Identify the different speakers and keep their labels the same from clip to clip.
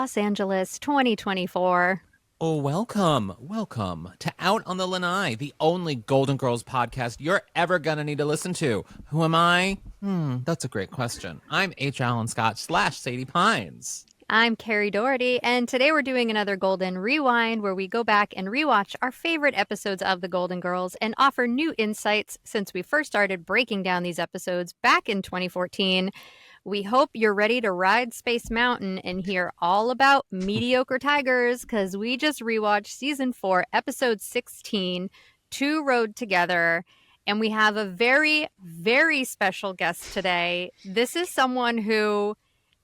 Speaker 1: Los Angeles 2024.
Speaker 2: Oh, welcome to Out on the Lanai, the only Golden Girls podcast you're ever gonna need to listen to. Who am I? That's a great question. I'm HAlanScott / Sadie Pines.
Speaker 1: I'm Kerri Doherty, and today we're doing another Golden Rewind where we go back and rewatch our favorite episodes of the Golden Girls and offer new insights since we first started breaking down these episodes back in 2014. We hope you're ready to ride Space Mountain and hear all about mediocre tigers, because we just rewatched season 4, episode 16, Two Rode Together, and we have a very, very special guest today. This is someone who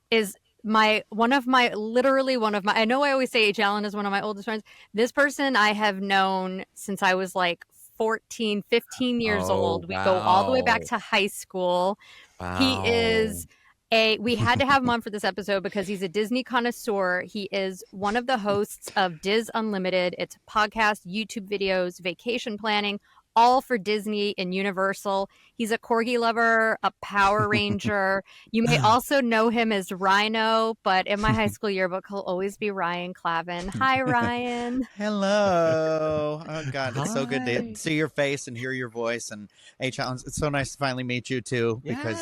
Speaker 1: is one of my, I know I always say H. Allen is one of my oldest friends. This person I have known since I was like 14, 15 years old. We go all the way back to high school.
Speaker 2: Wow.
Speaker 1: He is we had to have him on for this episode because he's a Disney connoisseur. He is one of the hosts of Diz Unlimited. It's a podcast, YouTube videos, vacation planning, all for Disney and Universal. He's a corgi lover, a Power Ranger. You may also know him as Ryno, but in my high school yearbook, he'll always be Ryan Clavin. Hi, Ryan.
Speaker 3: Hello. Oh, God, it's so good to see your face and hear your voice. And H. Allen, it's so nice to finally meet you, too, because,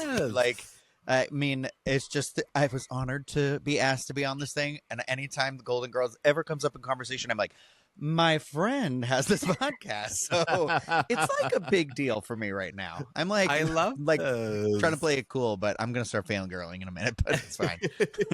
Speaker 3: I mean, it's just, I was honored to be asked to be on this thing. And anytime the Golden Girls ever comes up in conversation, I'm like, my friend has this podcast. So it's like a big deal for me right now. I'm like,
Speaker 2: I love
Speaker 3: trying to play it cool, but I'm going to start fangirling in a minute, but it's fine.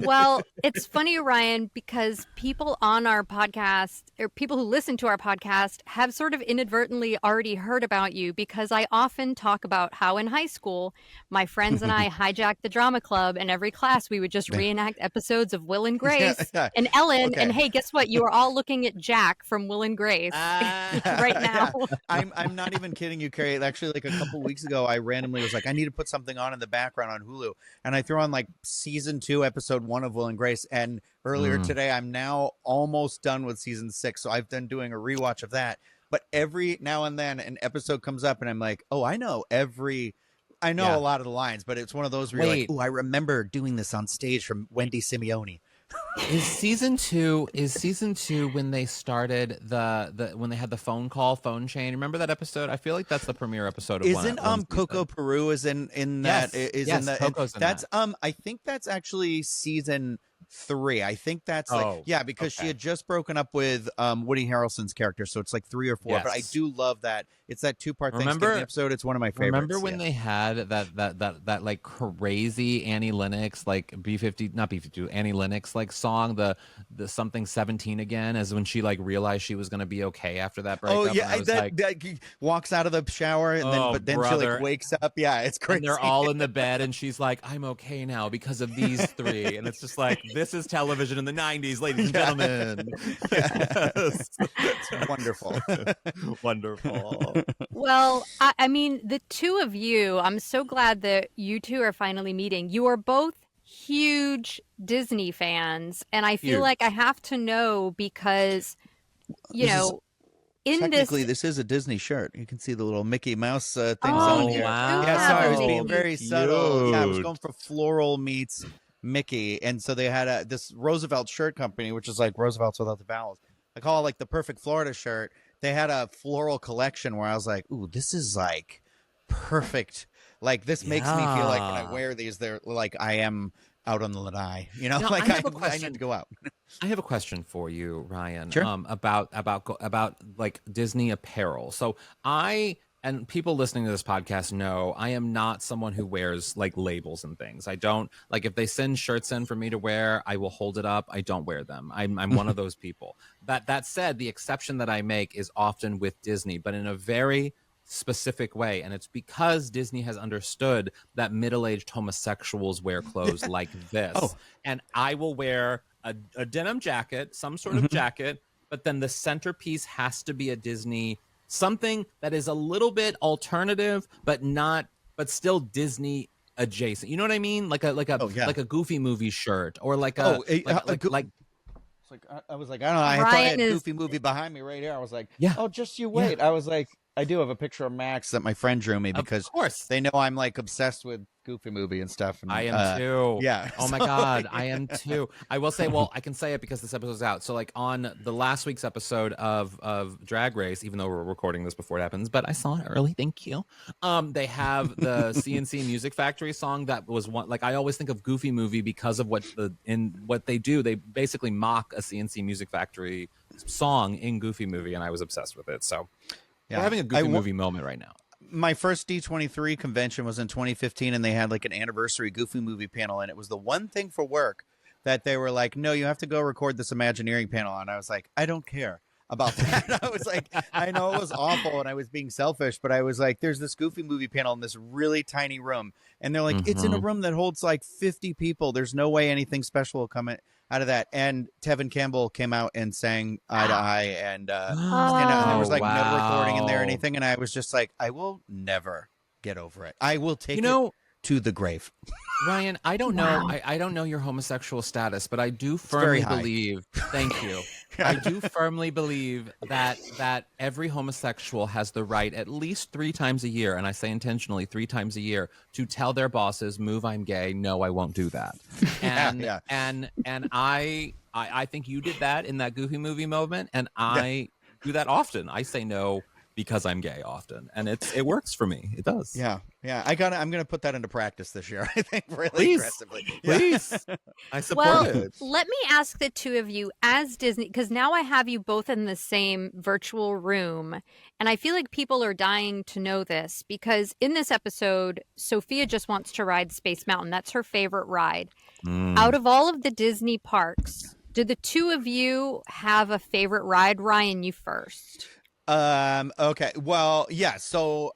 Speaker 1: Well, it's funny, Ryan, because people on our podcast or people who listen to our podcast have sort of inadvertently already heard about you, because I often talk about how in high school, my friends and I hijacked the drama club, and every class we would just reenact episodes of Will and Grace and Ellen. Okay. And hey, guess what? You are all looking at Jack from Will and Grace right now.
Speaker 3: Yeah. I'm not even kidding you, Kerri. Actually, like a couple weeks ago, I randomly was like, I need to put something on in the background on Hulu. And I threw on like season 2, episode 1 of Will and Grace. And earlier today, I'm now almost done with season 6. So I've been doing a rewatch of that. But every now and then an episode comes up and I'm like, oh, I know a lot of the lines, but it's one of those where you're like, oh, I remember doing this on stage from Wendy Simeone.
Speaker 2: Is season two when they started when they had the phone chain? Remember that episode? I feel like that's the premiere episode of
Speaker 3: Isn't Coco Peru is in that?
Speaker 2: Yes, Coco's in
Speaker 3: that's
Speaker 2: that.
Speaker 3: I think that's actually season 3. I think that's because she had just broken up with Woody Harrelson's character, so it's like 3 or 4.
Speaker 2: Yes.
Speaker 3: But I do love that it's that 2-part Thanksgiving episode. It's one of my favorites.
Speaker 2: Remember when they had that like crazy Annie Lennox like Annie Lennox like song, the something 17 again, as when she like realized she was going to be okay after that breakup.
Speaker 3: Oh yeah, that walks out of the shower and then she like wakes up. Yeah, it's crazy.
Speaker 2: And they're all in the bed and she's like, I'm okay now because of these 3. And it's just like, this is television in the 90s, ladies and gentlemen.
Speaker 3: Yes. It's wonderful.
Speaker 2: Wonderful.
Speaker 1: Well, I mean, the two of you, I'm so glad that you two are finally meeting. You are both huge Disney fans, and I feel like I have to know because,
Speaker 3: technically this is a Disney shirt. You can see the little Mickey Mouse things
Speaker 1: on
Speaker 3: here.
Speaker 2: Wow.
Speaker 3: Yeah, sorry, I was being very subtle.
Speaker 2: Cute.
Speaker 3: Yeah, I was going for floral meets Mickey, and so they had this Roosevelt shirt company, which is like Roosevelt's without the vowels. I call it like the perfect Florida shirt. They had a floral collection where I was like, ooh, this is like perfect. Like this makes me feel like when I wear these, they're like I am out on the Lanai.
Speaker 2: Now,
Speaker 3: like I need to go out.
Speaker 2: I have a question for you, Ryan.
Speaker 3: Sure.
Speaker 2: About like Disney apparel. So and people listening to this podcast know I am not someone who wears like labels and things. I don't like, if they send shirts in for me to wear, I will hold it up. I don't wear them. I'm one of those people. That said, the exception that I make is often with Disney, but in a very specific way. And it's because Disney has understood that middle-aged homosexuals wear clothes like this. And I will wear a denim jacket, some sort of jacket, but then the centerpiece has to be a Disney, something that is a little bit alternative, but still Disney adjacent. You know what I mean? Like a Goofy movie shirt, or like I was like, I don't know. I thought I had a Goofy movie behind me right here. I was like, oh, just you wait. I was like, I do have a picture of Max that my friend drew me because they know I'm like obsessed with
Speaker 3: Goofy movie and stuff. And,
Speaker 2: I am too.
Speaker 3: Yeah.
Speaker 2: Oh my God, I am too. I will say, well, I can say it because this episode's out. So like on the last week's episode of Drag Race, even though we're recording this before it happens, but I saw it early. Thank you. They have the CNC Music Factory song that was one. Like I always think of Goofy movie because of what they do. They basically mock a CNC Music Factory song in Goofy movie, and I was obsessed with it. So we're having a Goofy movie moment right now.
Speaker 3: My first D23 convention was in 2015, and they had like an anniversary Goofy movie panel, and it was the one thing for work that they were like, no, you have to go record this Imagineering panel. And I was like, I don't care about that. I was like, I know it was awful and I was being selfish, but I was like, there's this Goofy movie panel in this really tiny room. And they're like, it's in a room that holds like 50 people. There's no way anything special will come out of that. And Tevin Campbell came out and sang Eye to Eye, and there was like no recording in there or anything. And I was just like, I will never get over it. I will take it to the grave.
Speaker 2: Ryan, I don't know. I don't know your homosexual status, but I do firmly believe. Thank you. I do firmly believe that every homosexual has the right at least 3 times a year, and I say intentionally 3 times a year, to tell their bosses, "Move, I'm gay. No, I won't do that." And and I think you did that in that Goofy movie moment, and I do that often. I say no because I'm gay often, and it works for me. It does.
Speaker 3: Yeah. I'm gonna put that into practice this year. I think really aggressively.
Speaker 2: Please. I support it.
Speaker 1: Let me ask the two of you as Disney, because now I have you both in the same virtual room, and I feel like people are dying to know this because in this episode, Sophia just wants to ride Space Mountain. That's her favorite ride. Out of all of the Disney parks, do the two of you have a favorite ride? Ryan, you first.
Speaker 3: Okay. Well, yeah. So,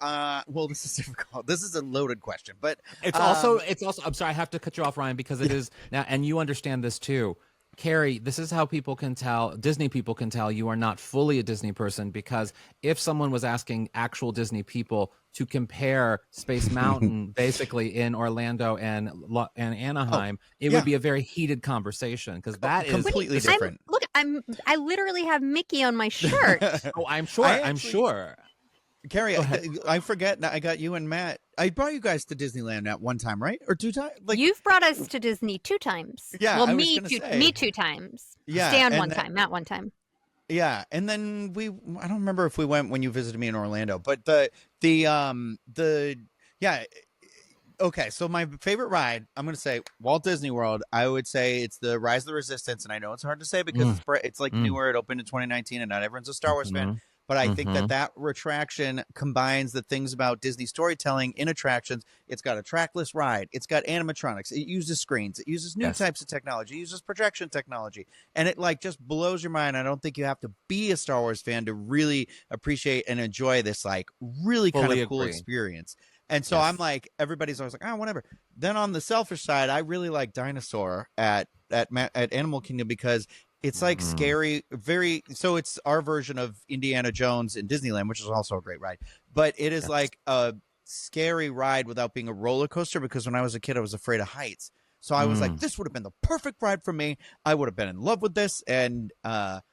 Speaker 3: this is difficult. This is a loaded question, but
Speaker 2: it's also, I'm sorry, I have to cut you off, Ryan, because it is now, and you understand this too. Kerri, this is how people can tell, Disney people can tell you are not fully a Disney person, because if someone was asking actual Disney people to compare Space Mountain basically in Orlando and Anaheim, it would be a very heated conversation, because that is
Speaker 3: completely different.
Speaker 1: I literally have Mickey on my shirt.
Speaker 2: I'm sure.
Speaker 3: Kerri, I forget. I got you and Matt. I brought you guys to Disneyland at one time, right? Or 2 times? Like,
Speaker 1: you've brought us to Disney 2 times.
Speaker 3: Yeah.
Speaker 1: Well, me 2 times.
Speaker 3: Yeah.
Speaker 1: Stan one time, Matt one time.
Speaker 3: Yeah. And then I don't remember if we went when you visited me in Orlando, but okay. So my favorite ride, I'm going to say Walt Disney World. I would say it's the Rise of the Resistance. And I know it's hard to say because it's like newer. It opened in 2019 and not everyone's a Star Wars fan. But I think that attraction combines the things about Disney storytelling in attractions. It's got a trackless ride. It's got animatronics. It uses screens. It uses new types of technology. It uses projection technology. And it like just blows your mind. I don't think you have to be a Star Wars fan to really appreciate and enjoy this like really kind of cool experience. And so I'm like, everybody's always like, whatever. Then on the selfish side, I really like Dinosaur at Animal Kingdom because it's like scary, so it's our version of Indiana Jones in Disneyland, which is also a great ride. But it is like a scary ride without being a roller coaster, because when I was a kid, I was afraid of heights. So I was like, this would have been the perfect ride for me. I would have been in love with this. And but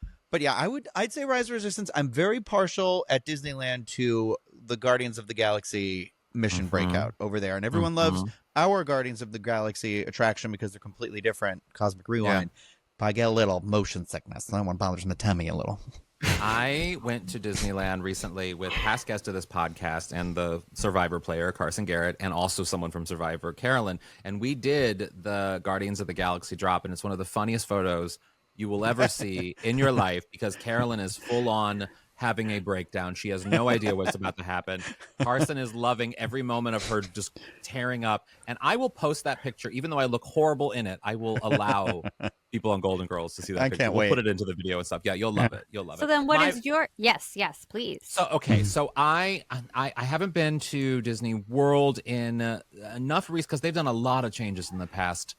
Speaker 3: yeah, I'd say Rise of Resistance. I'm very partial at Disneyland to the Guardians of the Galaxy Mission Breakout over there. And everyone loves our Guardians of the Galaxy attraction because they're completely different. Cosmic Rewind.
Speaker 2: Yeah.
Speaker 3: I get a little motion sickness. That one bothers my tummy a little.
Speaker 2: I went to Disneyland recently with past guest of this podcast and the Survivor player, Carson Garrett, and also someone from Survivor, Carolyn. And we did the Guardians of the Galaxy drop, and it's one of the funniest photos you will ever see in your life, because Carolyn is full on having a breakdown. She has no idea what's about to happen. Carson is loving every moment of her just tearing up. And I will post that picture, even though I look horrible in it. I will allow people on Golden Girls to see that picture. We'll put it into the video and stuff. Yeah, you'll love it. You'll love it.
Speaker 1: So then what is your... Yes, please.
Speaker 2: So, okay. So I haven't been to Disney World in enough reasons, because they've done a lot of changes in the past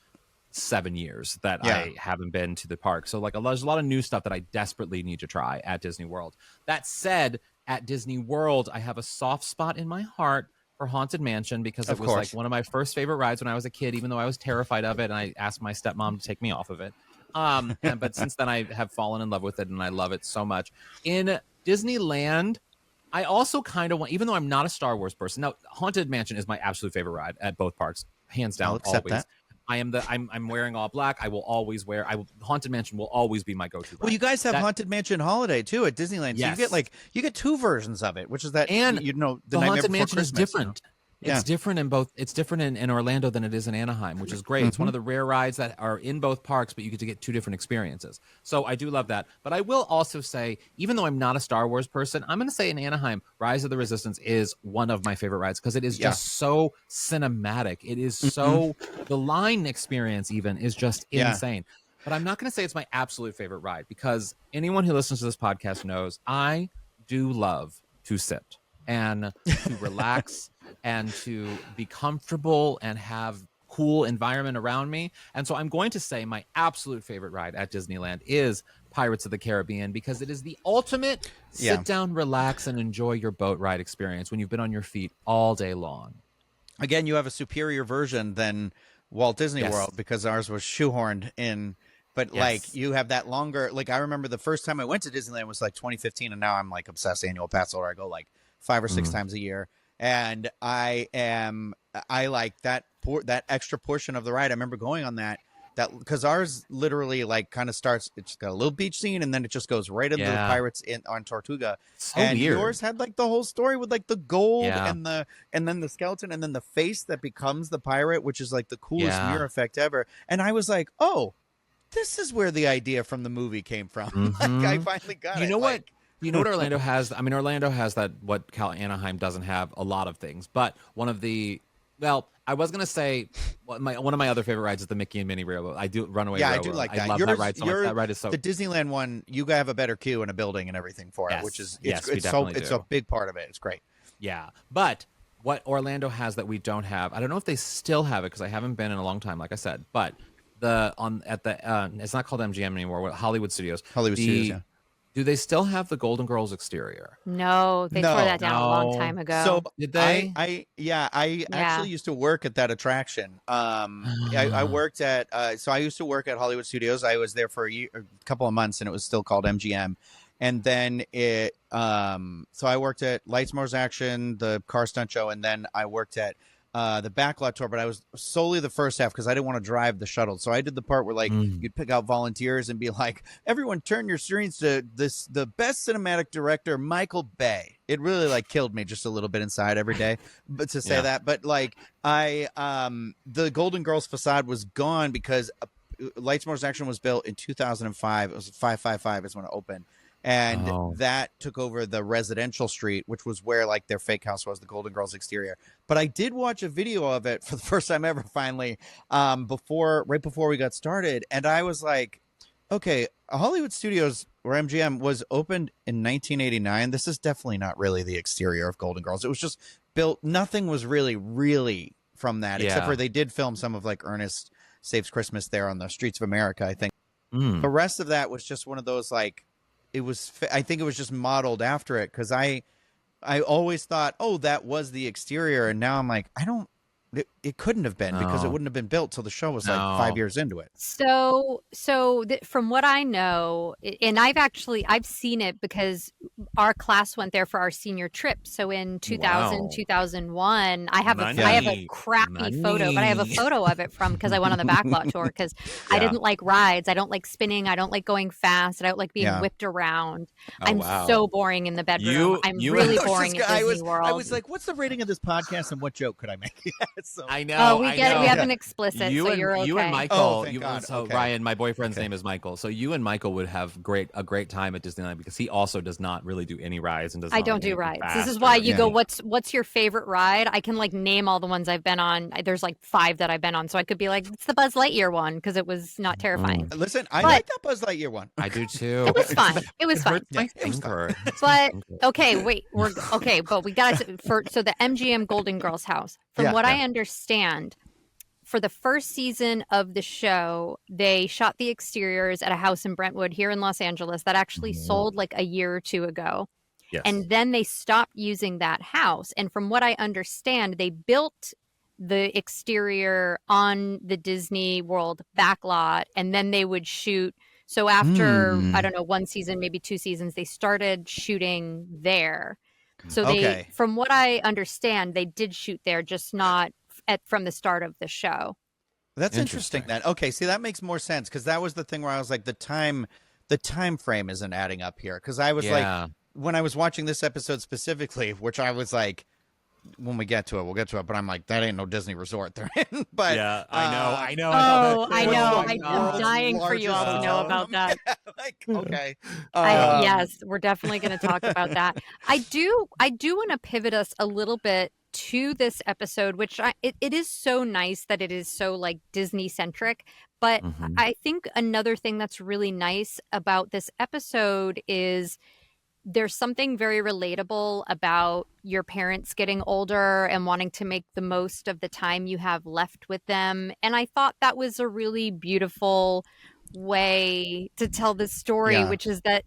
Speaker 2: 7 years that I haven't been to the park. So like there's a lot of new stuff that I desperately need to try at Disney World. That said, at Disney World, I have a soft spot in my heart for Haunted Mansion, because it was like one of my first favorite rides when I was a kid, even though I was terrified of it. And I asked my stepmom to take me off of it. But since then I have fallen in love with it and I love it so much. In Disneyland, I also kind of want, even though I'm not a Star Wars person. Now, Haunted Mansion is my absolute favorite ride at both parks, hands down.
Speaker 3: I'll accept
Speaker 2: always.
Speaker 3: that.
Speaker 2: I'm wearing all black. I will always wear. Haunted Mansion will always be my go-to ride.
Speaker 3: Well, you guys have Haunted Mansion Holiday too at Disneyland.
Speaker 2: Yes.
Speaker 3: So you get two versions of it, which is that
Speaker 2: and
Speaker 3: the
Speaker 2: Haunted
Speaker 3: Nightmare Before
Speaker 2: Mansion is
Speaker 3: Christmas,
Speaker 2: different. It's different in both. It's different in Orlando than it is in Anaheim, which is great. It's one of the rare rides that are in both parks, but you get to get two different experiences. So I do love that. But I will also say, even though I'm not a Star Wars person, I'm going to say in Anaheim, Rise of the Resistance is one of my favorite rides because it is just so cinematic. It is so, the line experience even is just insane. But I'm not going to say it's my absolute favorite ride because anyone who listens to this podcast knows I do love to sit and to relax and to be comfortable and have cool environment around me. And so I'm going to say my absolute favorite ride at Disneyland is Pirates of the Caribbean because it is the ultimate sit down, relax, and enjoy your boat ride experience when you've been on your feet all day long.
Speaker 3: Again, you have a superior version than Walt Disney World because ours was shoehorned in. But like you have that longer, like I remember the first time I went to Disneyland was like 2015, and now I'm like obsessed annual pass holder. I go like 5 or 6 times a year. And I like that extra portion of the ride. I remember going on that because ours literally like kind of starts. It's got a little beach scene, and then it just goes right into the pirates on Tortuga.
Speaker 2: So
Speaker 3: and
Speaker 2: weird.
Speaker 3: Yours had like the whole story with like the gold and then the skeleton and then the face that becomes the pirate, which is like the coolest mirror effect ever. And I was like, oh, this is where the idea from the movie came from. Like I finally got it.
Speaker 2: You know what? You know what Orlando has? I mean, Orlando has that what Anaheim doesn't have, a lot of things. But one of the, well, I was going to say one of my other favorite rides is the Mickey and Minnie Railroad. I do Runaway Railroad.
Speaker 3: I do like that.
Speaker 2: I love that ride so much. That ride is so...
Speaker 3: The Disneyland one, you have a better queue and a building and everything for it, which is it's a big part of it. It's great.
Speaker 2: Yeah. But what Orlando has that we don't have, I don't know if they still have it because I haven't been in a long time, like I said, but it's not called MGM anymore, Hollywood Studios. Do they still have the Golden Girls exterior?
Speaker 1: No, they tore that down a long time ago.
Speaker 3: So
Speaker 2: did they?
Speaker 3: I actually used to work at that attraction. I worked at so I used to work at Hollywood Studios. I was there for a couple of months, and it was still called MGM. And then so I worked at Lights, Motors, Action, the car stunt show, and then I worked at the backlot tour, but I was solely the first half because I didn't want to drive the shuttle. So I did the part where like you'd pick out volunteers and be like, everyone turn your screens to the best cinematic director, Michael Bay. It really like killed me just a little bit inside every day, but to say that, but like the Golden Girls facade was gone because Lights, Motors, Action was built in 2005. It was 555 is when it opened. And that took over the residential street, which was where like their fake house was, the Golden Girls exterior. But I did watch a video of it for the first time ever, finally, right before we got started. And I was like, okay, Hollywood Studios or MGM was opened in 1989. This is definitely not really the exterior of Golden Girls. It was just built. Nothing was really from that, except for they did film some of like Ernest Saves Christmas there on the streets of America, I think. The rest of that was just one of those like, I think it was just modeled after it because I always thought, oh, that was the exterior. And now I'm like, it couldn't have been because it wouldn't have been built till the show was like 5 years into it.
Speaker 1: So from what I know, and I've seen it because our class went there for our senior trip. So in 2001, I have a crappy photo, but I have a photo of it from because I went on the backlot tour because I didn't like rides. I don't like spinning. I don't like going fast. I don't like being whipped around. I'm so boring in the bedroom. I'm really boring at Disney World.
Speaker 3: I was like, what's the rating of this podcast and what joke could I make?
Speaker 2: So, I know.
Speaker 1: We get it. We have an explicit, so you're okay.
Speaker 2: You and Michael.
Speaker 3: Okay.
Speaker 2: Ryan, my boyfriend's name is Michael. So you and Michael would have a great time at Disneyland because he also does not really do any rides and does.
Speaker 1: I don't do rides. This is why you go. What's your favorite ride? I can like name all the ones I've been on. There's like 5 that I've been on, so I could be like, it's the Buzz Lightyear one because it was not terrifying.
Speaker 3: Listen, I like that Buzz Lightyear one.
Speaker 2: I do too.
Speaker 1: It was fun. It was fun.
Speaker 2: My finger.
Speaker 1: But okay, wait. But we got so the MGM Golden Girls house. From what I understand, for the first season of the show, they shot the exteriors at a house in Brentwood here in Los Angeles that actually sold like a year or 2 ago. Yes. And then they stopped using that house. And from what I understand, they built the exterior on the Disney World backlot, and then they would shoot. So after, I don't know, 1 season, maybe 2 seasons, they started shooting there. So
Speaker 3: Okay.
Speaker 1: from what I understand, they did shoot there, just not from the start of the show.
Speaker 3: That's interesting then. Okay, see that makes more sense because that was the thing where I was like the time frame isn't adding up here because I was like when I was watching this episode specifically, which I was like when we get to it, we'll get to it, but I'm like that ain't no Disney resort they're in. But
Speaker 2: yeah, I know.
Speaker 1: Oh, I know.
Speaker 2: Oh,
Speaker 1: I'm dying for you all to know about that.
Speaker 3: Like, okay.
Speaker 1: Yes, we're definitely going to talk about that. I do want to pivot us a little bit to this episode, which it is so nice that it is so like Disney centric. But I think another thing that's really nice about this episode is there's something very relatable about your parents getting older and wanting to make the most of the time you have left with them. And I thought that was a really beautiful way to tell this story, which is that,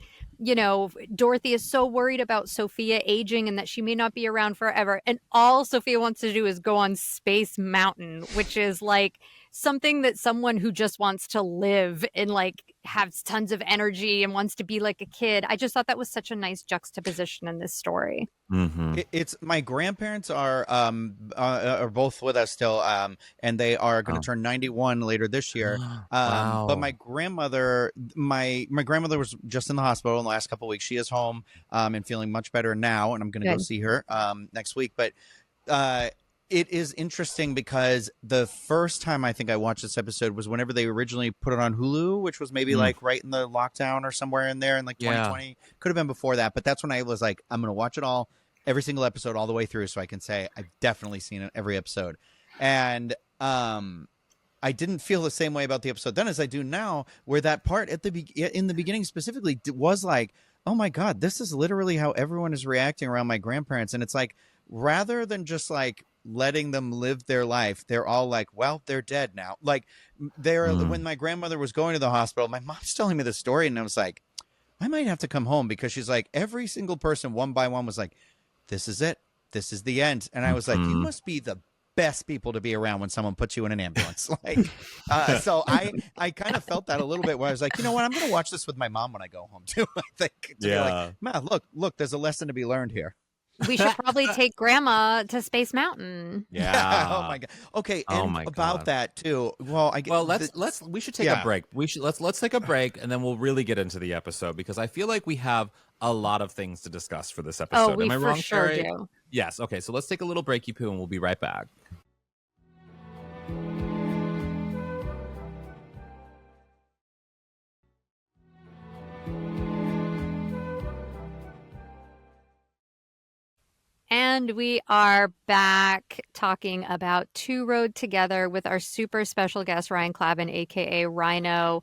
Speaker 1: Dorothy is so worried about Sophia aging and that she may not be around forever. And all Sophia wants to do is go on Space Mountain, which is like something that someone who just wants to live and like has tons of energy and wants to be like a kid. I just thought that was such a nice juxtaposition in this story.
Speaker 3: It's my grandparents are both with us still, and they are going to turn 91 later this year.
Speaker 2: Wow.
Speaker 3: But my grandmother, my grandmother was just in the hospital in the last couple of weeks. She is home and feeling much better now, and I'm going to go see her next week. But it is interesting because the first time I think I watched this episode was whenever they originally put it on Hulu, which was maybe like right in the lockdown or somewhere in there in like 2020. Could have been before that, but that's when I was like, I'm going to watch it all, every single episode all the way through so I can say I've definitely seen it every episode. And I didn't feel the same way about the episode then as I do now, where that part at in the beginning specifically was like, oh my God, this is literally how everyone is reacting around my grandparents. And it's like, rather than just like letting them live their life, they're all like, well, they're dead now. Like when my grandmother was going to the hospital, my mom's telling me the story and I was like, I might have to come home because she's like, every single person one by one was like, this is it. This is the end. And I was like, you must be the best people to be around when someone puts you in an ambulance. Like, so I kind of felt that a little bit where I was like, you know what? I'm going to watch this with my mom when I go home too. I think, to be like, man, look, there's a lesson to be learned here.
Speaker 1: We should probably take Grandma to Space Mountain.
Speaker 2: Yeah.
Speaker 3: Oh my God. Okay. And about that too. Well,
Speaker 2: we should take a break. Let's take a break and then we'll really get into the episode because I feel like we have a lot of things to discuss for this episode.
Speaker 1: Oh, we
Speaker 2: Am I
Speaker 1: for
Speaker 2: wrong,
Speaker 1: sure
Speaker 2: Kerri?
Speaker 1: do.
Speaker 2: Yes. Okay. So let's take a little breaky poo and we'll be right back.
Speaker 1: And we are back talking about Two Rode Together with our super special guest, Ryan Clavin, aka Ryno.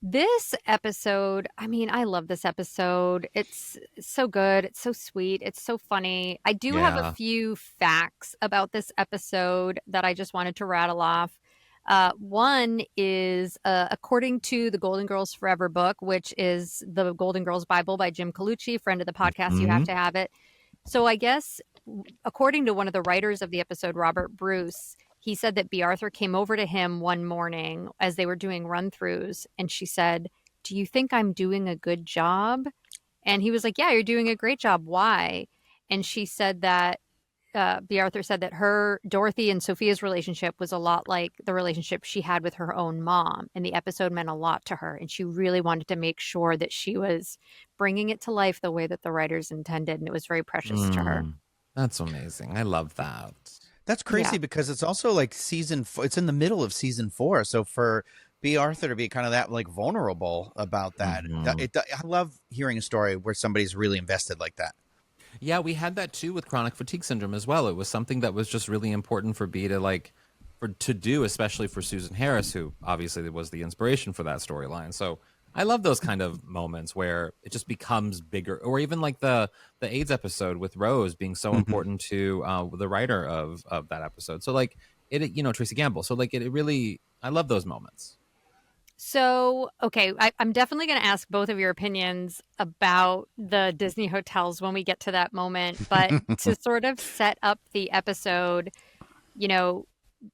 Speaker 1: This episode, I mean, I love this episode. It's so good. It's so sweet. It's so funny. I do have a few facts about this episode that I just wanted to rattle off. One is, according to the Golden Girls Forever book, which is the Golden Girls Bible by Jim Colucci, friend of the podcast, You Have to Have It. So I guess, according to one of the writers of the episode, Robert Bruce, he said that B. Arthur came over to him one morning as they were doing run-throughs, and she said, "Do you think I'm doing a good job?" And he was like, "Yeah, you're doing a great job. Why?" And she said that, B. Arthur said that Dorothy and Sophia's relationship was a lot like the relationship she had with her own mom, and the episode meant a lot to her, and she really wanted to make sure that she was bringing it to life the way that the writers intended, and it was very precious to her.
Speaker 2: That's amazing. I love that.
Speaker 3: That's crazy because it's also like it's in the middle of season 4. So for B. Arthur to be kind of that like vulnerable about that, I love hearing a story where somebody's really invested like that.
Speaker 2: Yeah, we had that too with chronic fatigue syndrome as well. It was something that was just really important for B to do, especially for Susan Harris, who obviously was the inspiration for that storyline. So I love those kind of moments where it just becomes bigger, or even like the AIDS episode with Rose being so important to the writer of that episode. So like Tracy Gamble. So like it really, I love those moments.
Speaker 1: So, okay, I'm definitely going to ask both of your opinions about the Disney hotels when we get to that moment. But to sort of set up the episode,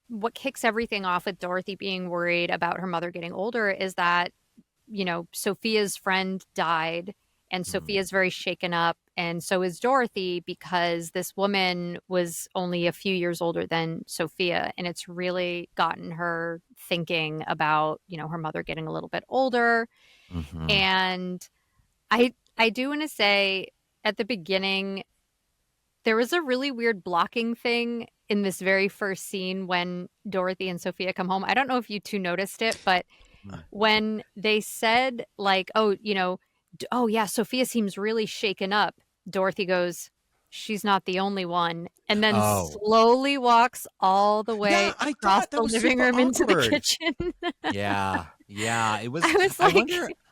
Speaker 1: what kicks everything off with Dorothy being worried about her mother getting older is that, Sophia's friend died And Sophia's very shaken up, and so is Dorothy, because this woman was only a few years older than Sophia, and it's really gotten her thinking about, her mother getting a little bit older.
Speaker 2: Mm-hmm.
Speaker 1: And I do want to say, at the beginning, there was a really weird blocking thing in this very first scene when Dorothy and Sophia come home. I don't know if you two noticed it, but when they said, like, oh, oh yeah, Sophia seems really shaken up, Dorothy goes, she's not the only one, and then slowly walks all the way
Speaker 3: I
Speaker 1: across
Speaker 3: thought that
Speaker 1: the
Speaker 3: was
Speaker 1: living
Speaker 3: super
Speaker 1: room into the
Speaker 3: awkward.
Speaker 1: kitchen.
Speaker 2: Yeah, it was.
Speaker 1: I was like,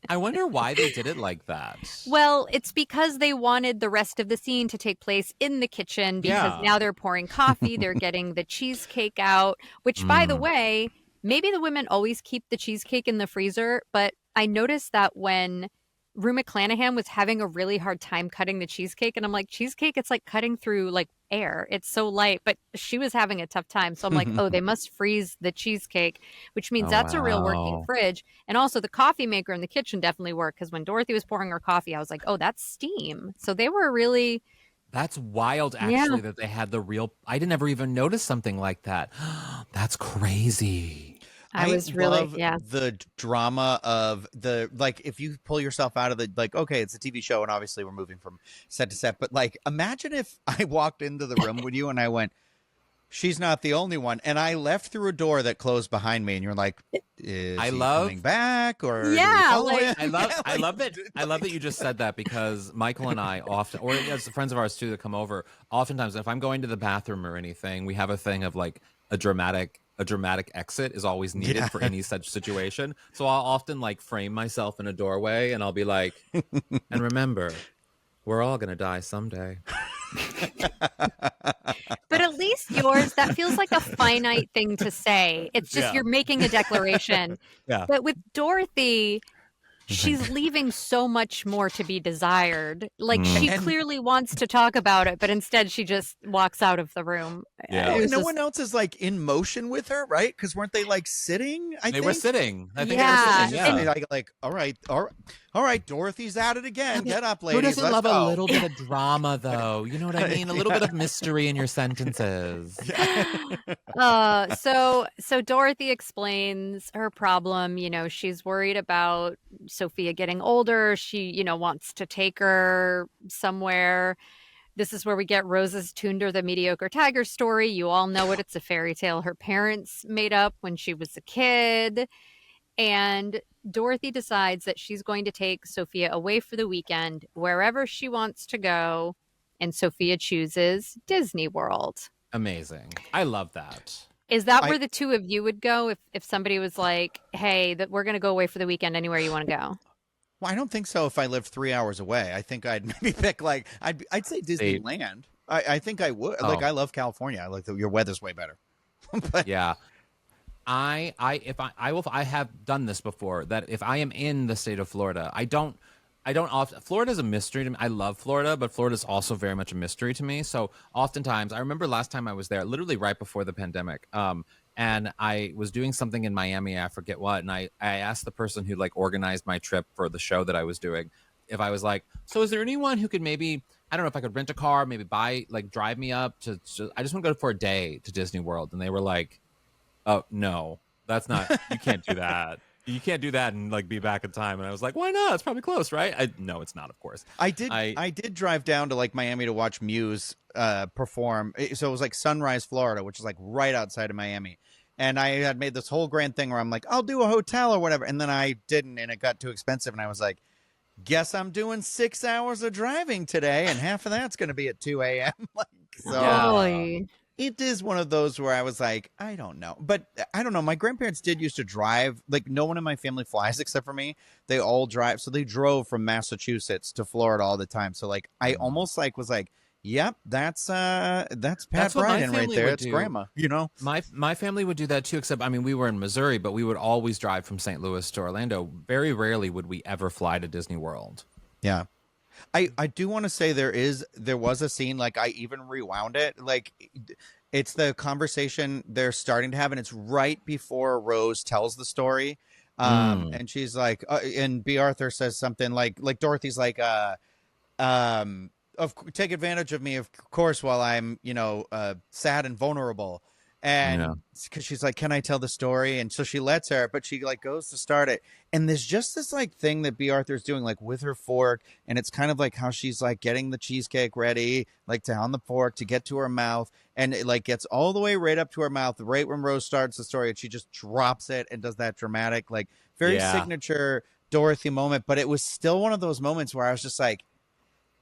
Speaker 2: I wonder why they did it like that.
Speaker 1: Well, it's because they wanted the rest of the scene to take place in the kitchen, because now they're pouring coffee, they're getting the cheesecake out, which, by the way, maybe the women always keep the cheesecake in the freezer, but I noticed that when Rue McClanahan was having a really hard time cutting the cheesecake, and I'm like, cheesecake, it's like cutting through like air. It's so light, but she was having a tough time. So I'm like, oh, they must freeze the cheesecake, which means that's a real working fridge. And also the coffee maker in the kitchen definitely worked, because when Dorothy was pouring her coffee, I was like, oh, that's steam. So they were really...
Speaker 2: That's wild, actually, that they had the real... I didn't ever even notice something like that. That's crazy.
Speaker 1: I was really
Speaker 3: love the drama of the, like, if you pull yourself out of the, like, okay, it's a TV show and obviously we're moving from set to set, but like, imagine if I walked into the room with you and I went, she's not the only one, and I left through a door that closed behind me, and you're like, is he coming back, or
Speaker 1: I
Speaker 2: love that you just said that, because Michael and I often, or as friends of ours too that come over, oftentimes if I'm going to the bathroom or anything, we have a thing of like a dramatic exit is always needed for any such situation. So I'll often like frame myself in a doorway, and I'll be like, and remember, we're all gonna die someday.
Speaker 1: But at least yours, that feels like a finite thing to say. It's just you're making a declaration. But with Dorothy, she's leaving so much more to be desired. Like, she clearly wants to talk about it, but instead she just walks out of the room.
Speaker 3: No one else is like in motion with her, right? Because weren't they like sitting?
Speaker 2: They were sitting. I think they were sitting.
Speaker 3: Yeah. Like, all right, Dorothy's at it again. Get up, ladies.
Speaker 2: Who doesn't
Speaker 3: Let's
Speaker 2: love
Speaker 3: go.
Speaker 2: a little bit of drama, though? You know what I mean? A little bit of mystery in your sentences.
Speaker 1: So Dorothy explains her problem. She's worried about Sophia getting older. She, wants to take her somewhere. This is where we get Rose's Tunder the Mediocre Tiger story. You all know it. It's a fairy tale her parents made up when she was a kid. And Dorothy decides that she's going to take Sophia away for the weekend, wherever she wants to go. And Sophia chooses Disney World.
Speaker 2: Amazing. I love that.
Speaker 1: Is that where the two of you would go if somebody was like, hey, that we're going to go away for the weekend, anywhere you want to go?
Speaker 3: Well, I don't think so. If I lived 3 hours away, I think I'd maybe pick like I'd say Disneyland. I think I would. Like, I love California. I like your weather's way better. But
Speaker 2: yeah, I have done this before. That if I am in the state of Florida, I don't often. Florida's a mystery to me. I love Florida, but Florida's also very much a mystery to me. So oftentimes, I remember last time I was there, literally right before the pandemic. And I was doing something in Miami, I forget what, and I asked the person who like organized my trip for the show that I was doing, if I was like, so is there anyone who could maybe, I don't know if I could rent a car, maybe drive me up to I just want to go for a day to Disney World. And they were like, oh, no, that's not, you can't do that. You can't do that and like be back in time. And I was like, why not? It's probably close, right? No, it's not, of course.
Speaker 3: I did drive down to like Miami to watch Muse perform. So it was like Sunrise, Florida, which is like right outside of Miami. And I had made this whole grand thing where I'm like, I'll do a hotel or whatever. And then I didn't, and it got too expensive. And I was like, guess I'm doing 6 hours of driving today, and half of that's going to be at 2 a.m. It is one of those where I was like, I don't know. But I don't know. My grandparents did used to drive. Like, no one in my family flies except for me. They all drive. So they drove from Massachusetts to Florida all the time. So like, I almost like was like, yep, that's Pat Bryan right there. It's grandma, you know.
Speaker 2: My family would do that too, except I mean we were in Missouri, but we would always drive from St. Louis to Orlando. Very rarely would we ever fly to Disney World.
Speaker 3: Yeah. I do want to say there was a scene, like I even rewound it. Like it's the conversation they're starting to have, and it's right before Rose tells the story And she's like, and B. Arthur says something like Dorothy's like, take advantage of me, of course, while I'm, sad and vulnerable. And because she's like, can I tell the story? And so she lets her, but she like goes to start it. And there's just this like thing that B. Arthur's doing like with her fork. And it's kind of like how she's like getting the cheesecake ready, like to on the fork to get to her mouth. And it like gets all the way right up to her mouth, right when Rose starts the story. And she just drops it and does that dramatic, like very signature Dorothy moment. But it was still one of those moments where I was just like,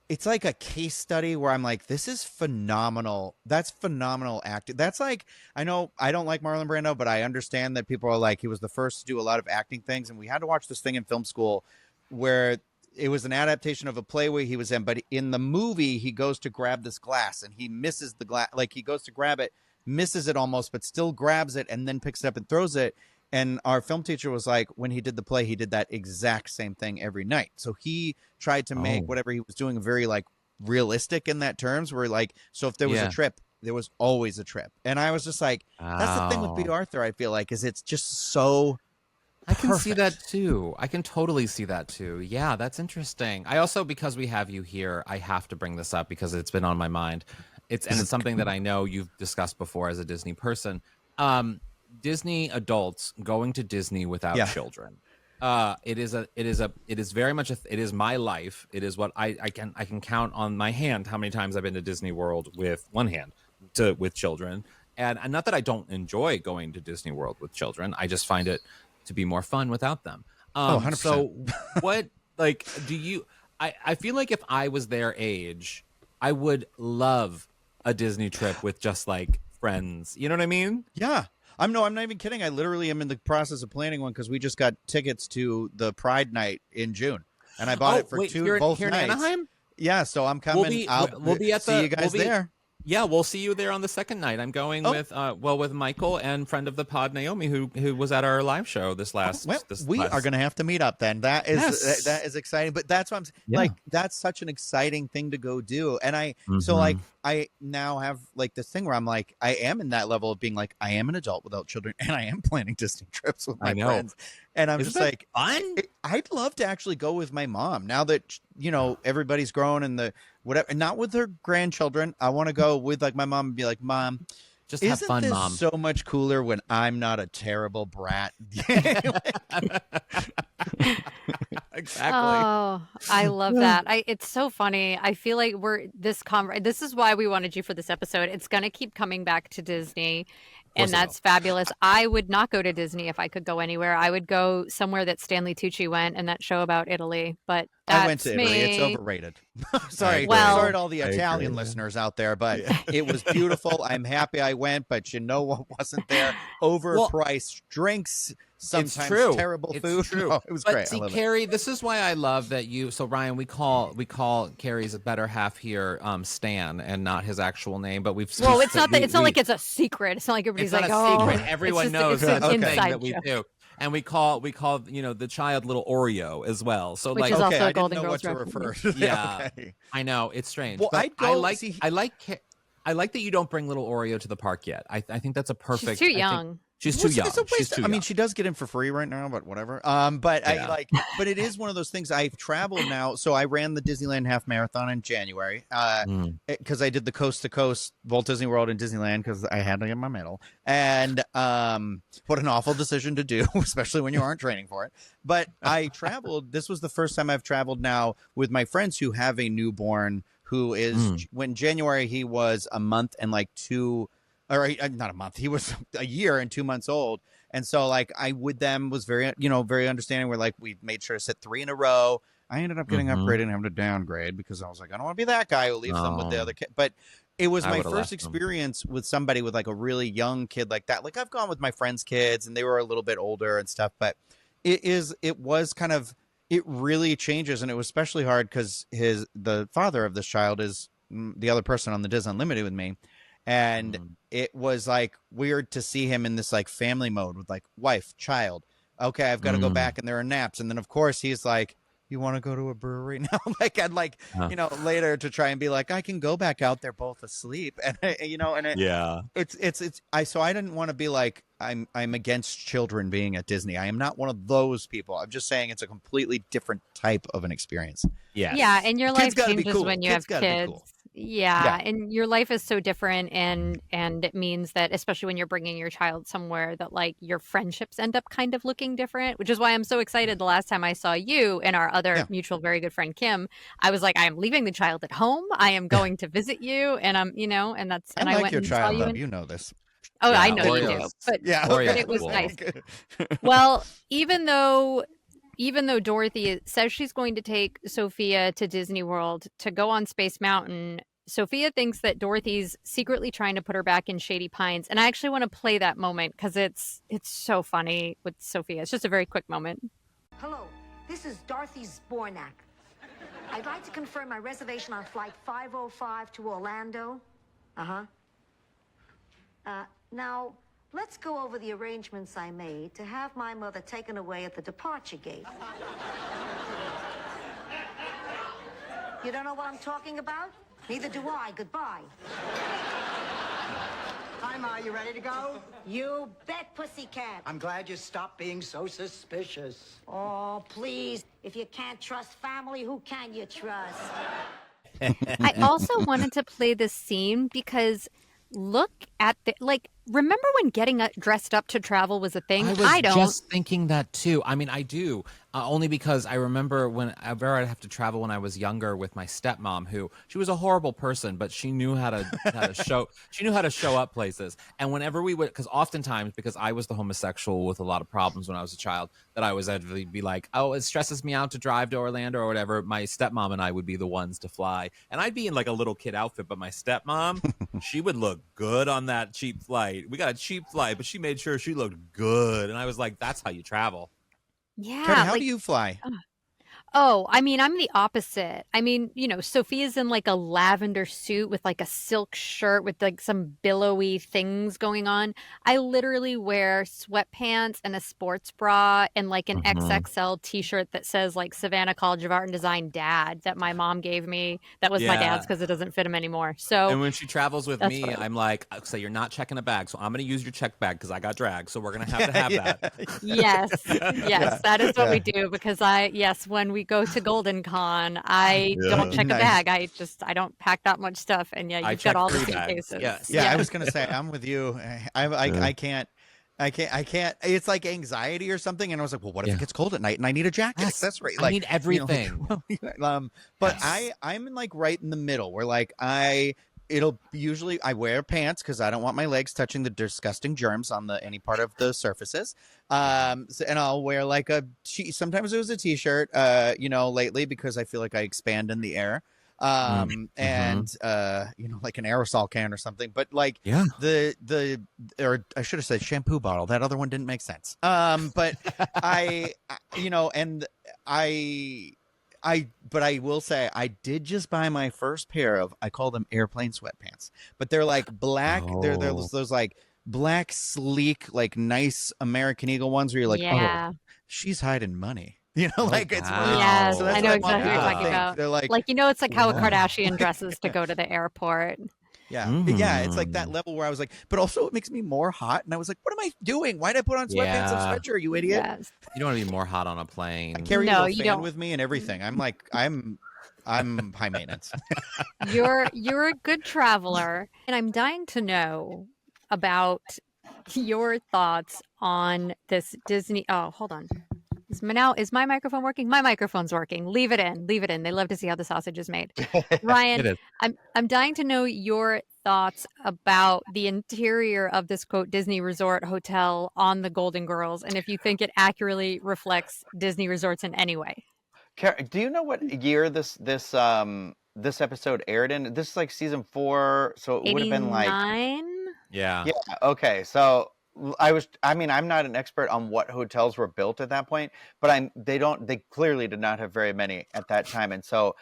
Speaker 3: it's like a case study where I'm like, this is phenomenal. That's phenomenal acting. That's like, I know I don't like Marlon Brando, but I understand that people are like, he was the first to do a lot of acting things. And we had to watch this thing in film school where it was an adaptation of a play where he was in, but in the movie, he goes to grab this glass and he misses the glass. Like he goes to grab it, misses it almost, but still grabs it and then picks it up and throws it. And our film teacher was like, when he did the play, he did that exact same thing every night. So he tried to make whatever he was doing very like realistic in that terms where like, so if there was a trip, there was always a trip. And I was just like, that's the thing with B. Arthur, I feel like, is it's just so
Speaker 2: I can see
Speaker 3: perfect.
Speaker 2: that too. I can totally see that too. Yeah, that's interesting. I also, because we have you here, I have to bring this up because it's been on my mind. It's something that I know you've discussed before as a Disney person. Disney adults going to Disney without children. It is very much it is my life. It is what I can count on my hand how many times I've been to Disney World with one hand with children. And not that I don't enjoy going to Disney World with children. I just find it to be more fun without them.
Speaker 3: 100%.
Speaker 2: So what, like, do you, I feel like if I was their age, I would love a Disney trip with just like friends. You know what I mean?
Speaker 3: Yeah. I'm not even kidding. I literally am in the process of planning one because we just got tickets to the Pride night in June. And I bought it for both
Speaker 2: here
Speaker 3: nights.
Speaker 2: In Anaheim?
Speaker 3: Yeah, so I'm coming out.
Speaker 2: We'll be at
Speaker 3: see you guys there.
Speaker 2: Yeah, we'll see you there on the second night. I'm going with Michael and friend of the pod Naomi, who was at our live show this last.
Speaker 3: We are going to have to meet up then. That is exciting. But that's what I'm like. That's such an exciting thing to go do. And so like I now have like this thing where I'm like I am in that level of being like I am an adult without children, and I am planning Disney trips with my friends. And I'm just like,
Speaker 2: fun?
Speaker 3: I'd love to actually go with my mom now that everybody's grown and the whatever, and not with their grandchildren. I want to go with like my mom and be like, Mom,
Speaker 2: just have fun, Mom.
Speaker 3: So much cooler when I'm not a terrible brat.
Speaker 2: Exactly.
Speaker 1: Oh, I love that. It's so funny. I feel like this is why we wanted you for this episode. It's going to keep coming back to Disney. And that's fabulous. I would not go to Disney if I could go anywhere. I would go somewhere that Stanley Tucci went and that show about Italy. But
Speaker 3: I went to Italy. It's overrated. Sorry to all the Italian listeners out there, but it was beautiful. I'm happy I went, but you know what wasn't there? Overpriced drinks. Sometimes terrible food.
Speaker 2: True.
Speaker 3: Oh, it was great.
Speaker 2: See, Kerri, this is why I love that you. So Ryan, we call Kerri's better half here, Stan, and not his actual name. But
Speaker 1: it's not like it's a secret. It's not like everybody's like,
Speaker 2: secret. Everyone knows that's the thing that we
Speaker 1: joke.
Speaker 2: do. And we call the child little Oreo as well. So
Speaker 1: which
Speaker 2: like,
Speaker 1: is also
Speaker 3: I
Speaker 1: Golden
Speaker 3: didn't know
Speaker 1: Girls
Speaker 3: what to refer to.
Speaker 2: Yeah, I know it's strange.
Speaker 3: Well,
Speaker 2: but I like that you don't bring little Oreo to the park yet. I think that's a perfect.
Speaker 1: She's too young.
Speaker 2: She's too young.
Speaker 3: I mean, she does get in for free right now, but whatever. But it is one of those things. I've traveled now. So I ran the Disneyland half marathon in January because I did the coast to coast Walt Disney World and Disneyland because I had to get my medal. And what an awful decision to do, especially when you aren't training for it. But I traveled. This was the first time I've traveled now with my friends who have a newborn who is when January he was a month and like not a month. He was a year and 2 months old. And so like I with them was very, very understanding. We're like, we made sure to sit 3 in a row. I ended up getting upgraded and having to downgrade because I was like, I don't want to be that guy who leaves them with the other kid. But it was my first experience with somebody with like a really young kid like that. Like I've gone with my friends' kids and they were a little bit older and stuff, but it really changes. And it was especially hard because the father of this child is the other person on the Dis Unlimited with me. And it was like weird to see him in this like family mode with like wife, child. Okay, I've got to go back and there are naps. And then of course he's like, you want to go to a brewery now? Like, I'd like,
Speaker 2: Huh.
Speaker 3: later to try and be like, I can go back out there both asleep. And,
Speaker 2: Yeah.
Speaker 3: so I didn't want to be like, I'm against children being at Disney. I am not one of those people. I'm just saying it's a completely different type of an experience.
Speaker 2: Yes.
Speaker 1: Yeah, and your
Speaker 3: Kids
Speaker 1: life
Speaker 3: gotta be
Speaker 1: changes
Speaker 3: cool.
Speaker 1: when you
Speaker 3: Kids
Speaker 1: have
Speaker 3: gotta be
Speaker 1: kids.
Speaker 3: cool.
Speaker 1: Yeah,
Speaker 3: Yeah.
Speaker 1: and your life is so different, and it means that, especially when you're bringing your child somewhere, that like your friendships end up kind of looking different, which is why I'm so excited. The last time I saw you and our other
Speaker 3: Yeah.
Speaker 1: mutual very good friend Kim, I was like, I am leaving the child at home. I am going to visit you, and I'm, and that's, and
Speaker 3: I
Speaker 1: I
Speaker 3: like
Speaker 1: went
Speaker 3: your
Speaker 1: and saw
Speaker 3: child,
Speaker 1: you.
Speaker 3: though. You know this.
Speaker 1: Oh, I
Speaker 2: Yeah,
Speaker 1: know you do,
Speaker 2: Oreo's-
Speaker 1: but
Speaker 3: Yeah.
Speaker 2: Oreo's
Speaker 1: it was
Speaker 2: cool.
Speaker 1: nice. Well, even though Dorothy says she's going to take Sophia to Disney World to go on Space Mountain, Sophia thinks that Dorothy's secretly trying to put her back in Shady Pines. And I actually want to play that moment because it's so funny with Sophia. It's just a very quick moment.
Speaker 4: Hello, this is Dorothy Zbornak. I'd like to confirm my reservation on flight 505 to Orlando. Now, let's go over the arrangements I made to have my mother taken away at the departure gate. You don't know what I'm talking about? Neither do I. Goodbye.
Speaker 5: Hi, Ma, you ready to go?
Speaker 4: You bet, pussycat.
Speaker 5: I'm glad you stopped being so suspicious.
Speaker 4: Oh, please. If you can't trust family, who can you trust?
Speaker 1: I also wanted to play this scene because look at remember when getting dressed up to travel was a thing?
Speaker 2: I was just thinking that too. I mean, I do, only because I remember whenever I'd have to travel when I was younger with my stepmom, she was a horrible person, but she knew how to show up places. And whenever we would, because oftentimes, because I was the homosexual with a lot of problems when I was a child, that I was actually be like, oh, it stresses me out to drive to Orlando or whatever. My stepmom and I would be the ones to fly, and I'd be in like a little kid outfit, but my stepmom, she would look good on that cheap flight. We got a cheap flight, but she made sure she looked good. And I was like, that's how you travel.
Speaker 1: Yeah.
Speaker 3: Kerri, how do you fly?
Speaker 1: Oh, I mean, I'm the opposite. I mean, Sophia's in like a lavender suit with like a silk shirt with like some billowy things going on. I literally wear sweatpants and a sports bra and like an XXL t-shirt that says like Savannah College of Art and Design Dad that my mom gave me. That was my dad's because it doesn't fit him anymore. So,
Speaker 2: and when she travels with
Speaker 1: that's
Speaker 2: me,
Speaker 1: what I-
Speaker 2: I'm like, so you're not checking a bag, so I'm going to use your check bag because I got drag. So we're going to have that.
Speaker 1: Yes, that is what we do because when we go to Golden Con, I don't check a bag. I don't pack that much stuff. And yeah,
Speaker 2: I
Speaker 1: you've got all the
Speaker 2: 3 bags.
Speaker 1: suitcases.
Speaker 2: Yes.
Speaker 3: Yeah, I was gonna say I'm with you. I can't. It's like anxiety or something. And I was like, well, what if it gets cold at night and I need a jacket?
Speaker 2: Yes.
Speaker 3: That's right.
Speaker 2: I need everything.
Speaker 3: But I'm in like right in the middle where like I wear pants because I don't want my legs touching the disgusting germs on any part of the surfaces. And I'll wear like sometimes it was a t-shirt, lately because I feel like I expand in the air. And like an aerosol can or something, but like or I should have said shampoo bottle. That other one didn't make sense. But but I will say I did just buy my first pair of, I call them airplane sweatpants, but they're like black. They're those like black, sleek, like nice American Eagle ones where you're like, oh, she's hiding money. It's
Speaker 2: wow.
Speaker 1: Yes,
Speaker 3: so that's
Speaker 1: I know
Speaker 3: what
Speaker 1: exactly what you're talking about.
Speaker 3: They're like
Speaker 1: it's like how a Kardashian dresses to go to the airport.
Speaker 3: Yeah, it's like that level where I was like, but also it makes me more hot. And I was like, what am I doing? Why'd I put on sweatpants and sweatshirt, you idiot?
Speaker 1: Yes.
Speaker 2: You don't want to be more hot on a plane.
Speaker 3: Kerri's
Speaker 1: No,
Speaker 3: a
Speaker 1: you
Speaker 3: fan
Speaker 1: don't.
Speaker 3: with me and everything. I'm high maintenance.
Speaker 1: You're a good traveler, and I'm dying to know about your thoughts on this Disney. Oh, hold on. Is my microphone working? My microphone's working. Leave it in. Leave it in. They love to see how the sausage is made. Ryan,
Speaker 2: It is.
Speaker 1: I'm dying to know your thoughts about the interior of this quote Disney Resort hotel on the Golden Girls, and if you think it accurately reflects Disney resorts in any way.
Speaker 6: Kerri, do you know what year this episode aired in? This is like season 4, so it would have been like
Speaker 1: 89?
Speaker 2: Yeah.
Speaker 6: Yeah, okay. So I'm not an expert on what hotels were built at that point, but they clearly did not have very many at that time. And so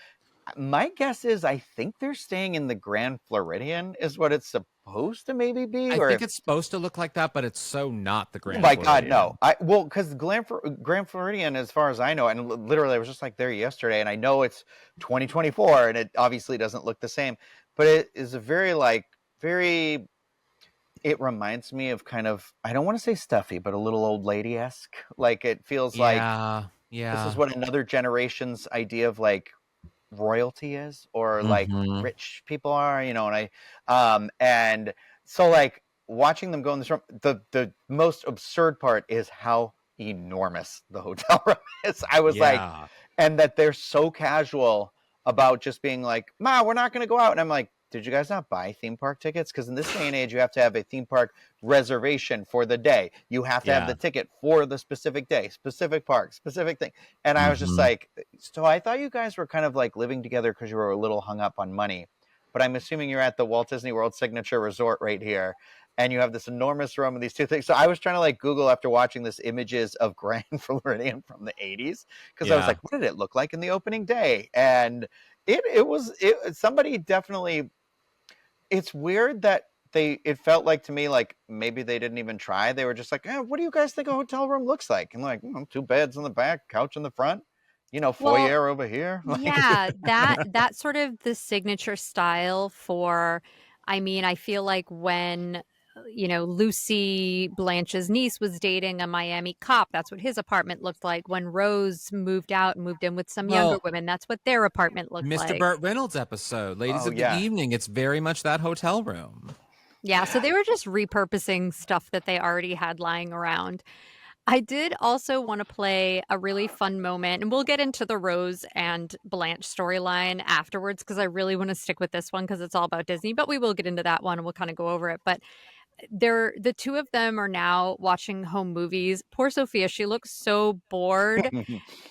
Speaker 6: My guess is I think they're staying in the Grand Floridian is what it's supposed to maybe be.
Speaker 2: I
Speaker 6: or
Speaker 2: think
Speaker 6: if,
Speaker 2: it's supposed to look like that, but it's so not the Grand
Speaker 6: my God,
Speaker 2: Floridian.
Speaker 6: no. Because Grand Floridian, as far as I know, and literally I was just like there yesterday, and I know it's 2024, and it obviously doesn't look the same, but it is a very. It reminds me of kind of, I don't want to say stuffy, but a little old lady-esque. Like it feels like this is what another generation's idea of like royalty is, or like rich people are, and so like watching them go in this room, the most absurd part is how enormous the hotel room is. I was like, and that they're so casual about just being like, Ma, we're not going to go out. And I'm like, did you guys not buy theme park tickets? Because in this day and age, you have to have a theme park reservation for the day. You have to have the ticket for the specific day, specific park, specific thing. And I was just like, so I thought you guys were kind of like living together because you were a little hung up on money. But I'm assuming you're at the Walt Disney World Signature Resort right here, and you have this enormous room and these two things. So I was trying to like Google after watching this images of Grand Floridian from the 80s, because I was like, what did it look like in the opening day? And somebody definitely. It's weird that it felt like to me like maybe they didn't even try. They were just like, what do you guys think a hotel room looks like? And like, 2 beds in the back, couch in the front, foyer over here.
Speaker 1: Yeah, that sort of the signature style for, I mean, I feel like when Lucy Blanche's niece was dating a Miami cop, that's what his apartment looked like. When Rose moved out and moved in with some younger women, that's what their apartment looked like.
Speaker 2: Mr. Burt Reynolds episode, Ladies of the Evening, it's very much that hotel room.
Speaker 1: Yeah, so they were just repurposing stuff that they already had lying around. I did also want to play a really fun moment, and we'll get into the Rose and Blanche storyline afterwards, because I really want to stick with this one because it's all about Disney, but we will get into that one and we'll kind of go over it. But the two of them are now watching home movies. Poor Sophia, she looks so bored.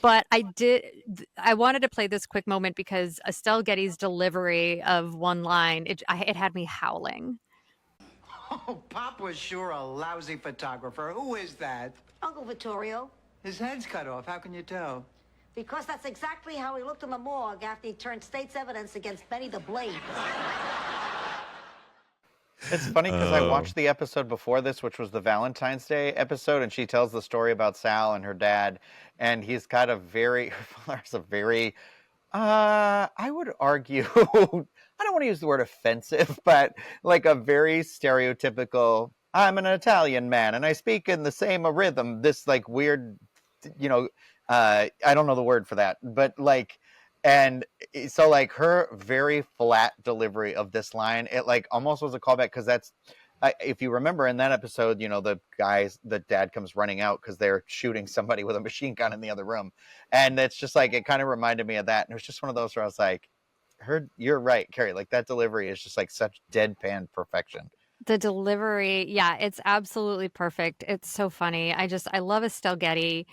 Speaker 1: But I wanted to play this quick moment because Estelle Getty's delivery of one line, it had me howling.
Speaker 5: Oh, Pop was sure a lousy photographer. Who is that?
Speaker 4: Uncle Vittorio.
Speaker 5: His head's cut off. How can you tell?
Speaker 4: Because that's exactly how he looked in the morgue after he turned state's evidence against Benny the Blade.
Speaker 6: It's funny because I watched the episode before this, which was the Valentine's Day episode, and she tells the story about Sal and her dad, and he's got her father's a very, I would argue, I don't want to use the word offensive, but like a very stereotypical, I'm an Italian man and I speak in the same rhythm, this like weird, I don't know the word for that, but like, and so like her very flat delivery of this line, it like almost was a callback, because that's, if you remember in that episode, the dad comes running out because they're shooting somebody with a machine gun in the other room. And it's just like, it kind of reminded me of that. And it was just one of those where I was like, you're right, Kerri, like that delivery is just like such deadpan perfection.
Speaker 1: The delivery, yeah, it's absolutely perfect. It's so funny. I love Estelle Getty.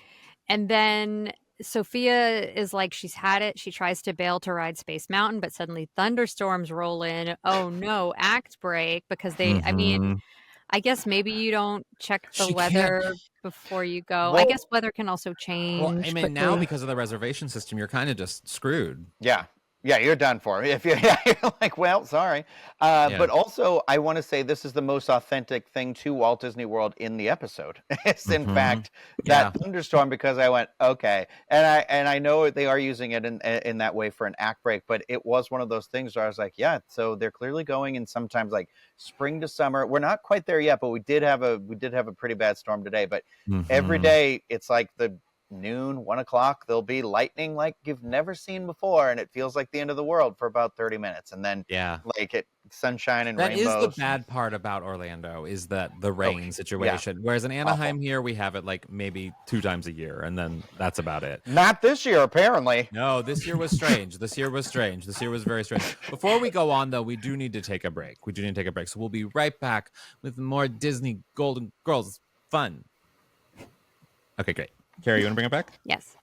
Speaker 1: And then Sophia is like, she's had it. She tries to bail to ride Space Mountain, but suddenly thunderstorms roll in. Oh no, act break, because I mean, I guess maybe you don't check the weather before you go. Well, I guess weather can also change.
Speaker 2: Well, I mean, now because of the reservation system, you're kind of just screwed.
Speaker 6: Yeah, you're done for. If you're like, well, sorry. But also, I want to say this is the most authentic thing to Walt Disney World in the episode. It's in fact that thunderstorm, because I went, okay. And I know they are using it in that way for an act break, but it was one of those things where I was like, yeah, so they're clearly going in sometimes like spring to summer. We're not quite there yet, but we did have a pretty bad storm today. But every day it's like the noon, 1 o'clock, there'll be lightning like you've never seen before, and it feels like the end of the world for about 30 minutes, and then like sunshine and rainbows.
Speaker 2: That is the bad part about Orlando, is that the rain situation. Whereas in Anaheim here, we have it like maybe 2 times a year, and then that's about it.
Speaker 6: Not this year, apparently.
Speaker 2: No, this year was strange. This year was very strange. Before we go on, though, we do need to take a break. So we'll be right back with more Disney Golden Girls fun. Okay, great. Kerri, you want to bring it back?
Speaker 1: Yes.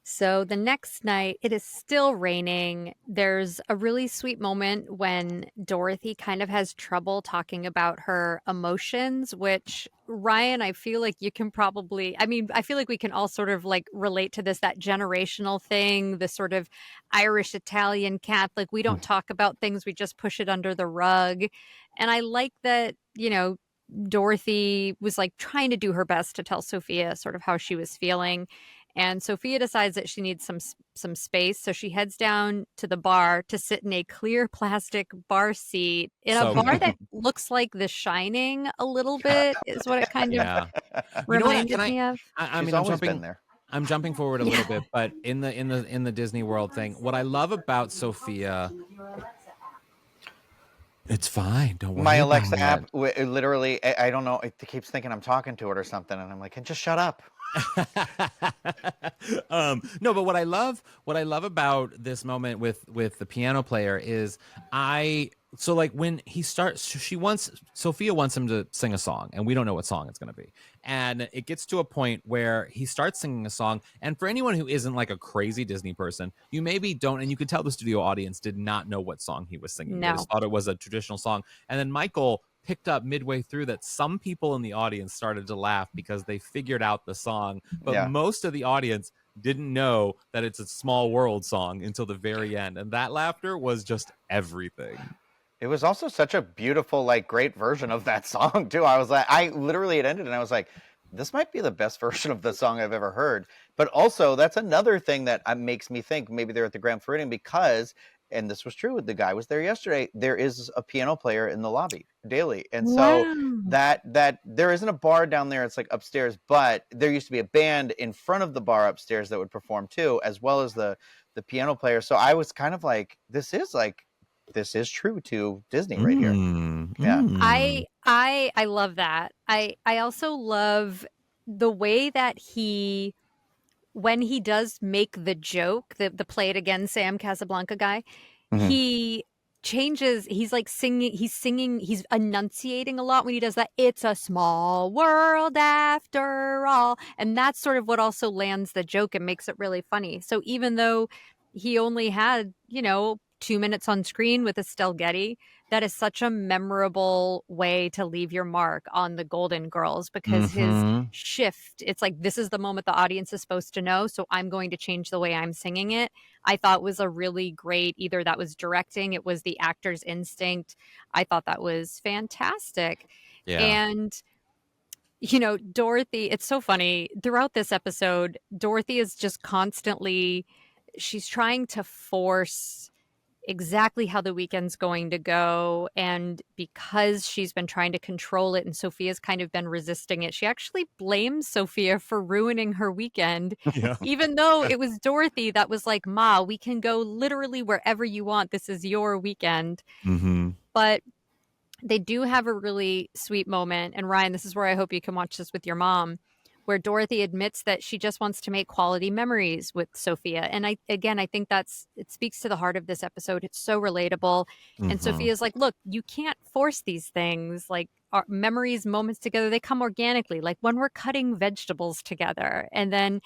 Speaker 1: So the next night, it is still raining. There's a really sweet moment when Dorothy kind of has trouble talking about her emotions, which Ryan, I feel like you can probably, I mean, I feel like we can all sort of like relate to this, that generational thing, the sort of Irish, Italian, Catholic. We don't talk about things, we just push it under the rug. And I like that, Dorothy was like trying to do her best to tell Sophia sort of how she was feeling. And Sophia decides that she needs some space, so she heads down to the bar to sit in a clear plastic bar seat in a bar that looks like The Shining a little bit, is what it kind of reminded me of.
Speaker 2: I
Speaker 6: She's
Speaker 2: mean,
Speaker 6: always been there.
Speaker 2: I'm jumping forward a little bit, but in the Disney World thing, what I love about Sophia, it's fine. Don't worry.
Speaker 6: My
Speaker 2: about
Speaker 6: Alexa
Speaker 2: it.
Speaker 6: app, literally, I don't know. It keeps thinking I'm talking to it or something, and I'm like, just shut up.
Speaker 2: No, but what I love about this moment with the piano player is when he starts, Sophia wants him to sing a song, and we don't know what song it's going to be. And it gets to a point where he starts singing a song. And for anyone who isn't like a crazy Disney person, you maybe don't, and you could tell the studio audience did not know what song he was singing.
Speaker 1: No.
Speaker 2: They just thought it was a traditional song. And then Michael picked up midway through that some people in the audience started to laugh because they figured out the song, but most of the audience didn't know that it's a Small World song until the very end, and that laughter was just everything.
Speaker 6: It was also such a beautiful, like, great version of that song too. I was like, it ended and I was like, this might be the best version of the song I've ever heard. But also, that's another thing that makes me think maybe they're at the Grand Floridian because, and this was true, the guy was there yesterday, there is a piano player in the lobby daily. And so that there isn't a bar down there, it's like upstairs, but there used to be a band in front of the bar upstairs that would perform too, as well as the piano player. So I was kind of like, this is true to Disney right here. Yeah.
Speaker 1: I love that. I also love the way that when he does make the joke, the play it again, Sam Casablanca guy, he changes, he's singing, he's enunciating a lot when he does that. It's a small world after all. And that's sort of what also lands the joke and makes it really funny. So even though he only had, 2 minutes on screen with Estelle Getty, that is such a memorable way to leave your mark on the Golden Girls because his shift, it's like, this is the moment the audience is supposed to know, so I'm going to change the way I'm singing it. I thought was a really great, either that was directing, it was the actor's instinct. I thought that was fantastic.
Speaker 2: Yeah.
Speaker 1: And Dorothy, it's so funny. Throughout this episode, Dorothy is just constantly, she's trying to force exactly how the weekend's going to go. And because she's been trying to control it and Sophia's kind of been resisting it, she actually blames Sophia for ruining her weekend, even though it was Dorothy that was like, Ma, we can go literally wherever you want. This is your weekend. But they do have a really sweet moment. And Ryan, this is where I hope you can watch this with your mom, where Dorothy admits that she just wants to make quality memories with Sophia. And I think it speaks to the heart of this episode. It's so relatable. And Sophia's like, look, you can't force these things. Like our memories, moments together, they come organically. Like when we're cutting vegetables together and then,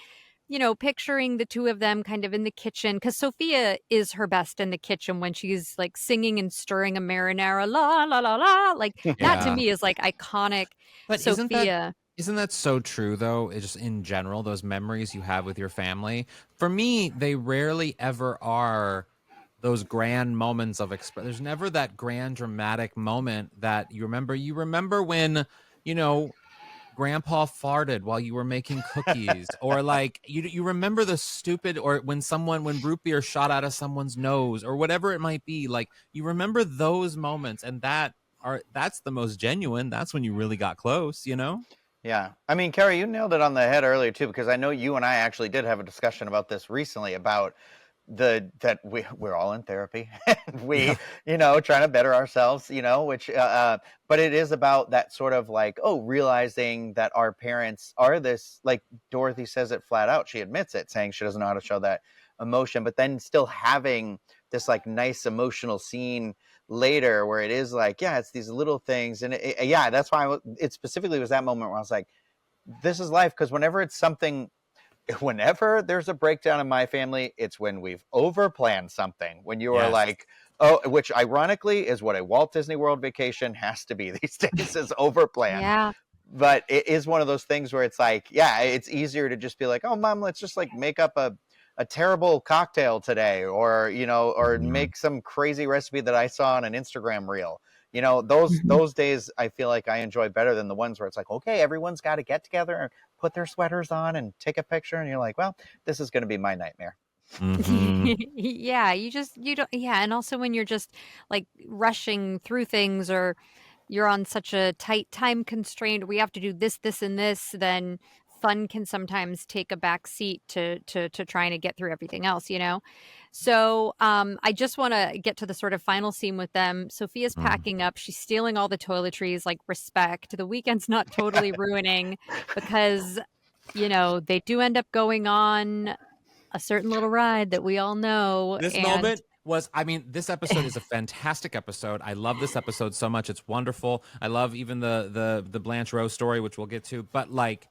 Speaker 1: picturing the two of them kind of in the kitchen, because Sophia is her best in the kitchen when she's like singing and stirring a marinara, la, la, la, la. Like that to me is like iconic.
Speaker 2: But
Speaker 1: Sophia.
Speaker 2: Isn't that so true, though? It's just in general, those memories you have with your family. For me, they rarely ever are those grand moments of There's never that grand dramatic moment that you remember. You remember when, Grandpa farted while you were making cookies, or like you remember the stupid, or when root beer shot out of someone's nose, or whatever it might be. Like you remember those moments, and that's the most genuine. That's when you really got close,
Speaker 6: Yeah. I mean, Kerri, you nailed it on the head earlier too, because I know you and I actually did have a discussion about this recently about that we're all in therapy and we, trying to better ourselves, which, but it is about that sort of like, realizing that our parents are this, like Dorothy says it flat out. She admits it, saying she doesn't know how to show that emotion, but then still having this like nice emotional scene later where it is like, it's these little things. And that's why it specifically was that moment where I was like, this is life. Because whenever it's something whenever there's a breakdown in my family, it's when we've overplanned something. When you are
Speaker 2: Yes.
Speaker 6: like, oh, which ironically is what a Walt Disney World vacation has to be these days, is overplanned.
Speaker 1: Yeah.
Speaker 6: But it is one of those things where it's like, yeah, it's easier to just be like, oh, Mom, let's just like make up a terrible cocktail today, or, you know, or make some crazy recipe that I saw on an Instagram reel. You know, those days I feel like I enjoy better than the ones where it's like, okay, everyone's got to get together and put their sweaters on and take a picture. And you're like, well, this is going to be my nightmare.
Speaker 1: Yeah, you don't, yeah. And also when you're just like rushing through things, or you're on such a tight time constraint, we have to do this, this, and this, then fun can sometimes take a back seat to trying to get through everything else, you know? So I just want to get to the sort of final scene with them. Sophia's packing up. She's stealing all the toiletries, like respect. The weekend's not totally ruining because, you know, they do end up going on a certain little ride that we all know.
Speaker 2: This moment was, I mean, this episode is a fantastic episode. I love this episode so much. It's wonderful. I love even the Blanche Rose story, which we'll get to. But like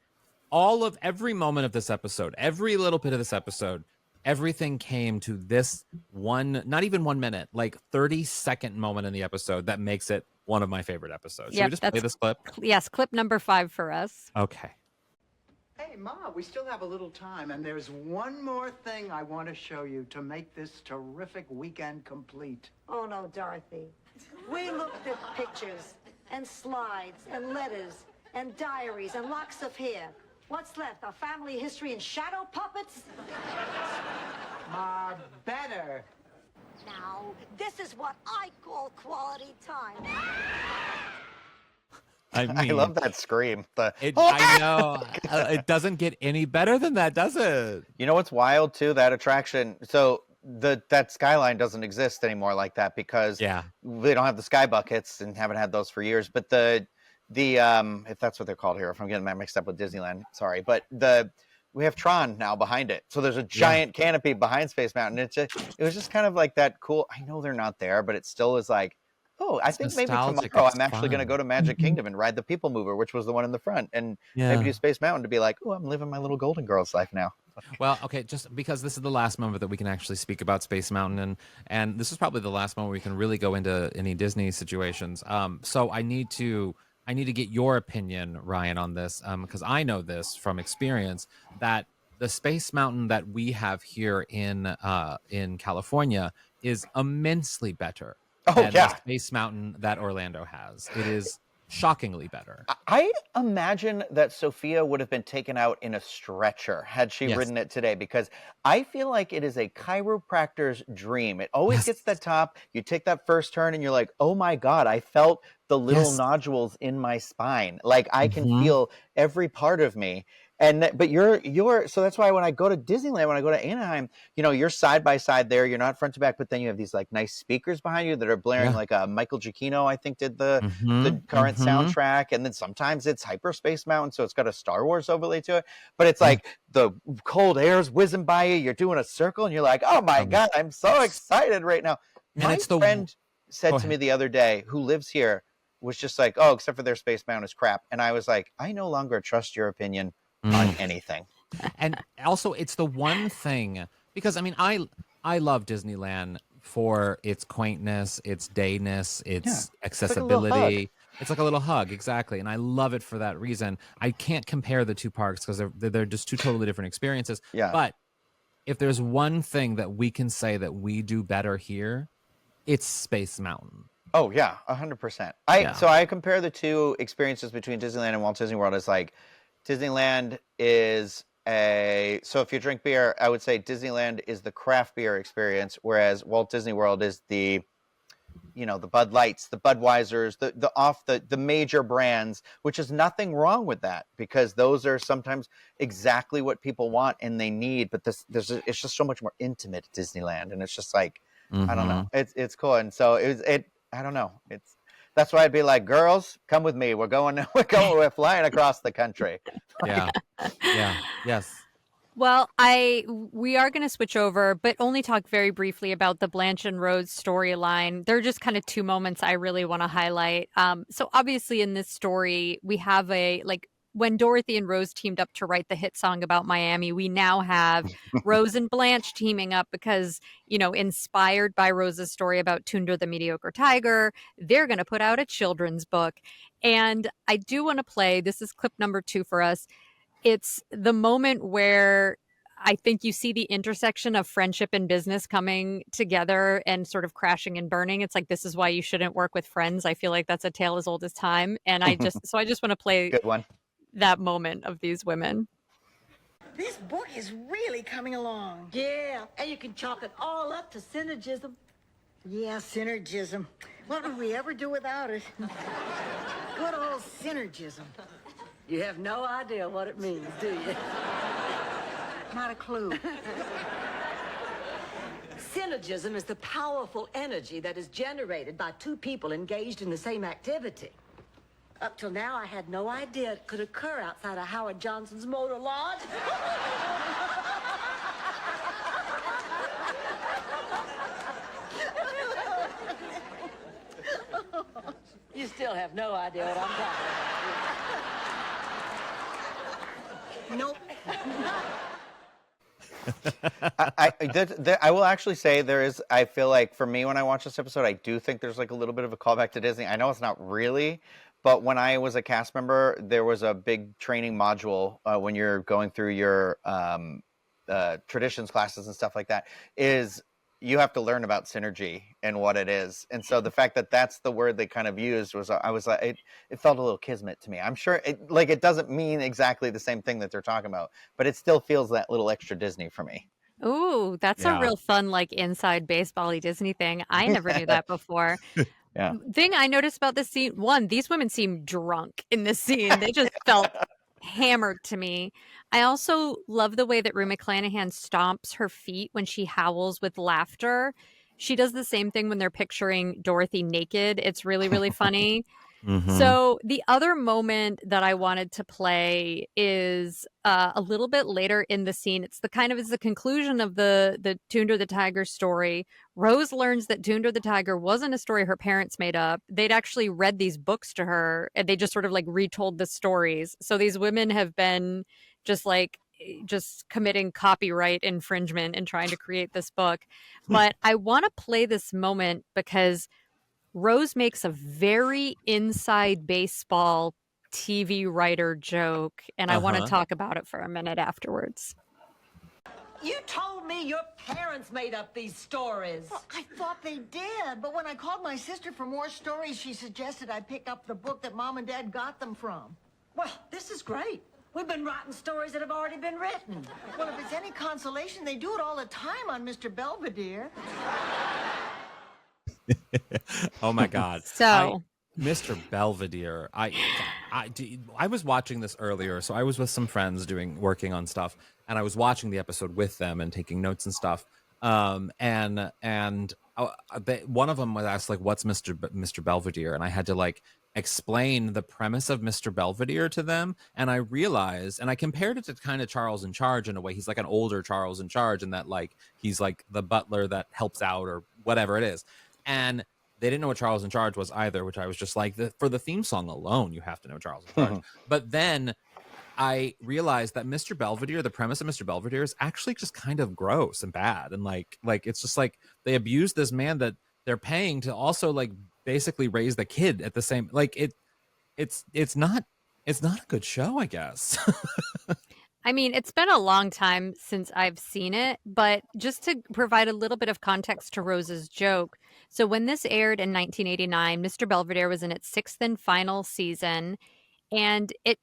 Speaker 2: every moment of this episode, every little bit of this episode, everything came to this one, not even 1 minute, like 30-second moment in the episode that makes it one of my favorite episodes. Should we just play this clip?
Speaker 1: Yes, clip number 5 for us.
Speaker 2: Okay.
Speaker 5: Hey, Ma, we still have a little time, and there's one more thing I want to show you to make this terrific weekend complete.
Speaker 4: Oh, no, Dorothy. We looked at pictures and slides and letters and diaries and locks of hair. What's left? Our family history and shadow puppets?
Speaker 5: Ma, better.
Speaker 4: Now, this is what I call quality time.
Speaker 2: I mean,
Speaker 6: I love that scream.
Speaker 2: I know. It doesn't get any better than that, does it?
Speaker 6: You know what's wild too? That attraction. So that skyline doesn't exist anymore like that because they don't have the sky buckets and haven't had those for years. But the if that's what they're called here, if I'm getting that mixed up with Disneyland, sorry. But we have Tron now behind it, so there's a giant canopy behind Space Mountain. It was just kind of like that cool. I know they're not there, but it still is like, oh, I think maybe tomorrow I'm actually going to go to Magic Kingdom and ride the People Mover, which was the one in the front, and maybe do Space Mountain to be like, oh, I'm living my little Golden Girls life now.
Speaker 2: Well, okay, just because this is the last moment that we can actually speak about Space Mountain, and this is probably the last moment we can really go into any Disney situations. So I need to get your opinion, Ryan, on this, because I know this from experience that the Space Mountain that we have here in California is immensely better than the Space Mountain that Orlando has. It is shockingly better.
Speaker 6: I imagine that Sophia would have been taken out in a stretcher had she ridden it today, because I feel like it is a chiropractor's dream. It always gets the top. You take that first turn and you're like, oh my God, I felt the little nodules in my spine. Like I can feel every part of me. But you're so that's why when I go to Disneyland, when I go to Anaheim, you know, you're side by side there, you're not front to back, but then you have these like nice speakers behind you that are blaring like Michael Giacchino, I think, did the current soundtrack. And then sometimes it's Hyperspace Mountain, so it's got a Star Wars overlay to it. But it's like the cold air's whizzing by you, you're doing a circle, and you're like, oh my God, I'm so excited right now. My friend said to me the other day, who lives here, was just like, oh, except for their Space Mountain is crap. And I was like, I no longer trust your opinion on anything.
Speaker 2: And also it's the one thing, because I mean I love Disneyland for its quaintness, its dayness, its accessibility. It's like a little hug, exactly. And I love it for that reason. I can't compare the two parks because they're just two totally different experiences. But if there's one thing that we can say that we do better here, it's Space Mountain.
Speaker 6: Oh yeah, 100%. So I compare the two experiences between Disneyland and Walt Disney World as like, Disneyland is so if you drink beer, I would say Disneyland is the craft beer experience, whereas Walt Disney World is the Bud Lights, the Budweisers, the major brands, which is nothing wrong with that, because those are sometimes exactly what people want and they need. But it's just so much more intimate at Disneyland, and it's just like, I don't know, it's cool. And so I don't know, that's why I'd be like, girls, come with me. We're we're flying across the country.
Speaker 2: Yes.
Speaker 1: Well, we are going to switch over, but only talk very briefly about the Blanche and Rose storyline. There are just kind of two moments I really want to highlight. So obviously in this story, we have when Dorothy and Rose teamed up to write the hit song about Miami, we now have Rose and Blanche teaming up because, inspired by Rose's story about Tundra the Mediocre Tiger, they're going to put out a children's book. And I do want to play, this is clip number 2 for us. It's the moment where I think you see the intersection of friendship and business coming together and sort of crashing and burning. It's like, this is why you shouldn't work with friends. I feel like that's a tale as old as time. And I just want to play
Speaker 6: Good one.
Speaker 1: that moment of these women.
Speaker 4: This book is really coming along. Yeah, and you can chalk it all up to synergism. Yeah, synergism. What would we ever do without it? Good old synergism. You have no idea what it means, do you? Not a clue. Synergism is the powerful energy that is generated by two people engaged in the same activity. Up till now, I had no idea it could occur outside of Howard Johnson's motor lodge. You still have no idea what I'm talking about. Nope.
Speaker 6: I will actually say I feel like for me when I watch this episode, I do think there's like a little bit of a callback to Disney. I know it's not really, but when I was a cast member, there was a big training module when you're going through your traditions classes and stuff like that, is you have to learn about synergy and what it is. And so the fact that that's the word they kind of used was, I was like, it felt a little kismet to me. I'm sure it doesn't mean exactly the same thing that they're talking about, but it still feels that little extra Disney for me.
Speaker 1: Ooh, that's a real fun, like, inside baseball-y Disney thing. I never knew that before.
Speaker 6: Yeah.
Speaker 1: Thing I noticed about this scene, one, these women seem drunk in this scene. They just felt hammered to me. I also love the way that Rue McClanahan stomps her feet when she howls with laughter. She does the same thing when they're picturing Dorothy naked. It's really, really funny. So the other moment that I wanted to play is a little bit later in the scene. It's the conclusion of the Tundra the Tiger story. Rose learns that Tundra the Tiger wasn't a story her parents made up. They'd actually read these books to her, and they just sort of like retold the stories. So these women have been just committing copyright infringement and trying to create this book. But I want to play this moment because Rose makes a very inside baseball TV writer joke, and I want to talk about it for a minute afterwards.
Speaker 4: You told me your parents made up these stories.
Speaker 7: Well, I thought they did, but when I called my sister for more stories, she suggested I pick up the book that Mom and Dad got them from.
Speaker 4: Well, this is great. We've been writing stories that have already been written.
Speaker 7: Well, if it's any consolation, they do it all the time on Mr. Belvedere.
Speaker 2: Oh my God.
Speaker 1: So
Speaker 2: Mr. Belvedere, I was watching this earlier. So I was with some friends working on stuff, and I was watching the episode with them and taking notes and stuff. One of them was asked, like, what's Mr. Belvedere? And I had to like explain the premise of Mr. Belvedere to them. And I realized, and I compared it to kind of Charles in Charge in a way. He's like an older Charles in Charge, and that like he's like the butler that helps out or whatever it is. And they didn't know what Charles in Charge was either, which I was just like, for the theme song alone, you have to know Charles in Charge. But then I realized that Mr. Belvedere, the premise of Mr. Belvedere is actually just kind of gross and bad. And like it's just like they abuse this man that they're paying to also like basically raise the kid at the same, like it's not a good show, I guess.
Speaker 1: I mean, it's been a long time since I've seen it, but just to provide a little bit of context to Rose's joke. So when this aired in 1989, Mr. Belvedere was in its 6th and final season, and it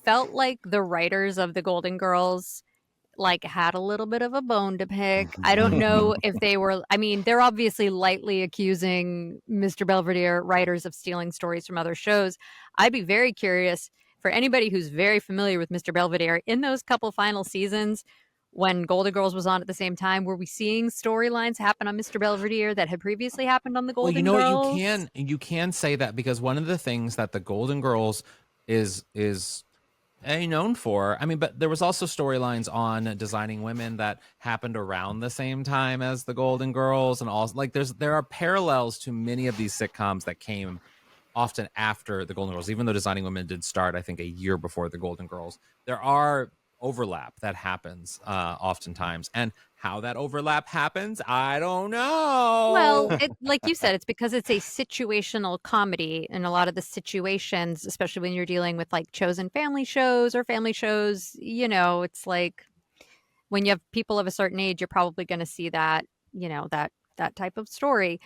Speaker 1: felt like the writers of the Golden Girls like had a little bit of a bone to pick. I don't know if they're obviously lightly accusing Mr. Belvedere writers of stealing stories from other shows. I'd be very curious for anybody who's very familiar with Mr. Belvedere, in those couple final seasons when Golden Girls was on at the same time, were we seeing storylines happen on Mr. Belvedere that had previously happened on the Golden Girls?
Speaker 2: Well, you know what, you can say that, because one of the things that the Golden Girls is known for, I mean, but there was also storylines on Designing Women that happened around the same time as the Golden Girls, and also like there are parallels to many of these sitcoms that came often after the Golden Girls, even though Designing Women did start, I think, a year before the Golden Girls. There are overlap that happens oftentimes, and how that overlap happens, I don't know.
Speaker 1: Well, like you said, it's because it's a situational comedy, and a lot of the situations, especially when you're dealing with like chosen family shows or family shows, it's like when you have people of a certain age, you're probably going to see that, that type of story.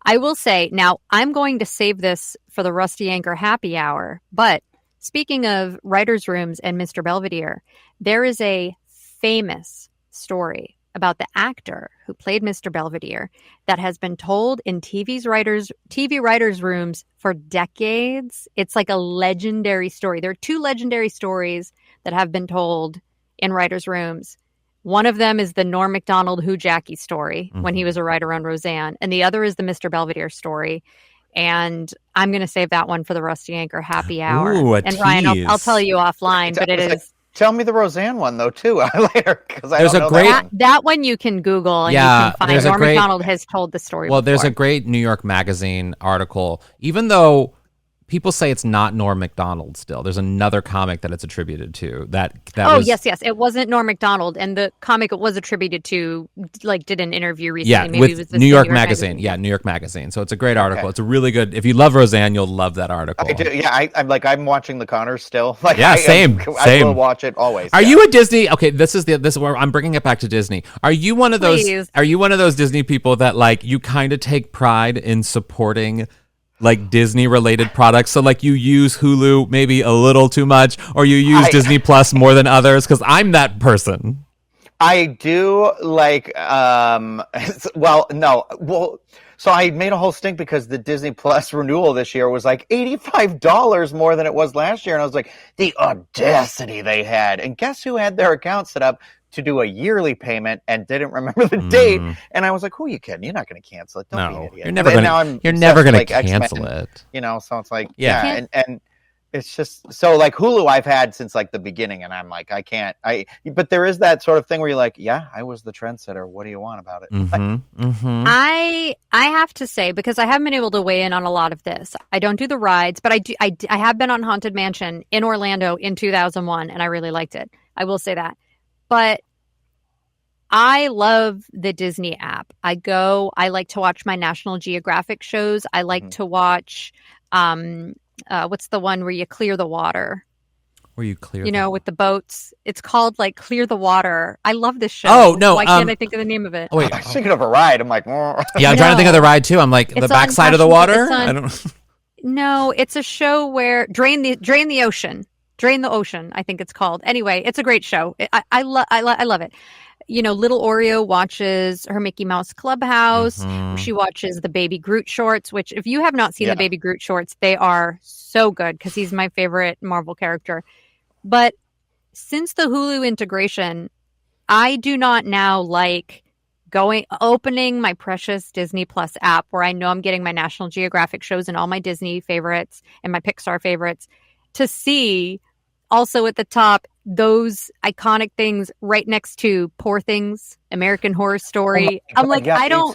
Speaker 1: I will say, now I'm going to save this for the Rusty Anchor happy hour, but speaking of writers' rooms and Mr. Belvedere, there is a famous story about the actor who played Mr. Belvedere that has been told in TV writers' rooms for decades. It's like a legendary story. There are two legendary stories that have been told in writers' rooms. One of them is the Norm Macdonald Who Jackie story when he was a writer on Roseanne, and the other is the Mr. Belvedere story. And I'm going to save that one for the Rusty Anchor happy hour.
Speaker 2: Ooh,
Speaker 1: and Ryan, I'll tell you offline, but it is.
Speaker 6: Tell me the Roseanne one though too later, because I
Speaker 2: There's
Speaker 6: don't
Speaker 2: a
Speaker 6: know
Speaker 2: great
Speaker 1: that one you can Google and
Speaker 2: Yeah,
Speaker 1: you can
Speaker 2: there's
Speaker 1: find.
Speaker 2: a
Speaker 1: Norm
Speaker 2: great-
Speaker 1: Macdonald has told the story.
Speaker 2: Well, there's
Speaker 1: before.
Speaker 2: a great New York Magazine article, even though people say it's not Norm Macdonald still. There's another comic that it's attributed to. That was,
Speaker 1: yes. It wasn't Norm Macdonald, and the comic it was attributed to, like, did an interview recently.
Speaker 2: Yeah,
Speaker 1: Maybe
Speaker 2: with
Speaker 1: it was the
Speaker 2: New York
Speaker 1: Magazine.
Speaker 2: Magazine. Yeah, New York Magazine. So it's a great article. It's a really good. If you love Roseanne, you'll love that article.
Speaker 6: I do, yeah, I'm watching the Connors still. Like,
Speaker 2: Yeah, same.
Speaker 6: I will watch it always.
Speaker 2: Are you a Disney? Okay, this is where I'm bringing it back to Disney. Are you one of those?
Speaker 1: Please.
Speaker 2: Are you one of those Disney people that like you kind of take pride in supporting like Disney related products? So like you use Hulu maybe a little too much, or you use Disney Plus more than others? Because I'm that person.
Speaker 6: I do like so I made a whole stink because the Disney Plus renewal this year was like $85 more than it was last year, and I was like, the audacity they had. And guess who had their account set up to do a yearly payment and didn't remember the date? And I was like, who are you kidding? You're not going to cancel it. Don't be an idiot.
Speaker 2: You're never going to cancel it.
Speaker 6: So it's like, and it's just so like Hulu I've had since like the beginning, and I'm like, but there is that sort of thing where you're like, yeah, I was the trendsetter. What do you want about it?
Speaker 1: I have to say, because I haven't been able to weigh in on a lot of this. I don't do the rides, but I have been on Haunted Mansion in Orlando in 2001, and I really liked it. I will say that. But I love the Disney app. I like to watch my National Geographic shows. I like to watch, what's the one where you clear the water?
Speaker 2: Where you clear,
Speaker 1: with the boats. It's called like Clear the Water. I love this show.
Speaker 2: Oh no!
Speaker 1: Why can't I think of the name of it?
Speaker 2: Oh, wait,
Speaker 6: I'm thinking of a ride. I'm like, oh.
Speaker 2: Yeah, I'm trying to think of the ride too. I'm like the backside of the water. I don't.
Speaker 1: No, it's a show where drain the ocean. Drain the Ocean, I think it's called. Anyway, it's a great show. I love it. Little Oreo watches her Mickey Mouse Clubhouse. She watches the Baby Groot shorts, which if you have not seen the Baby Groot shorts, they are so good because he's my favorite Marvel character. But since the Hulu integration, I do not now like opening my precious Disney Plus app where I know I'm getting my National Geographic shows and all my Disney favorites and my Pixar favorites to see also at the top those iconic things right next to Poor Things, American Horror Story. I'm like,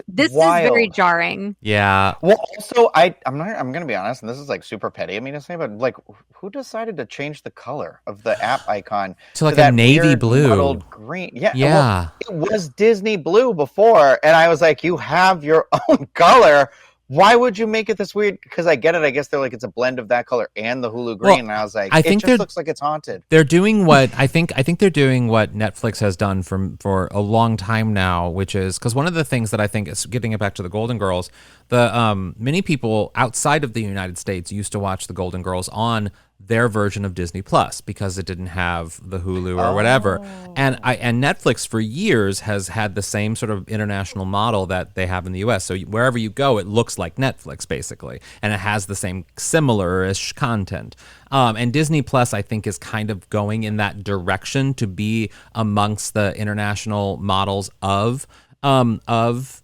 Speaker 1: this is very jarring.
Speaker 2: Yeah.
Speaker 6: Well, also, I'm going to be honest, and this is like super petty of me to say, but like, who decided to change the color of the app icon
Speaker 2: to like a navy blue,
Speaker 6: muddled green? Yeah.
Speaker 2: Yeah.
Speaker 6: Well, it was Disney blue before, and I was like, you have your own color. Why would you make it this weird? Because I get it. I guess they're like, it's a blend of that color and the Hulu green. And I was like, it just looks like it's haunted.
Speaker 2: They're doing what I think they're doing what Netflix has done for a long time now, which is because one of the things that I think is getting it back to the Golden Girls, many people outside of the United States used to watch the Golden Girls on their version of Disney Plus because it didn't have the Hulu or whatever. And Netflix for years has had the same sort of international model that they have in the US. So wherever you go, it looks like Netflix basically, and it has the same similar-ish content. And Disney Plus, I think, is kind of going in that direction to be amongst the international models of sort of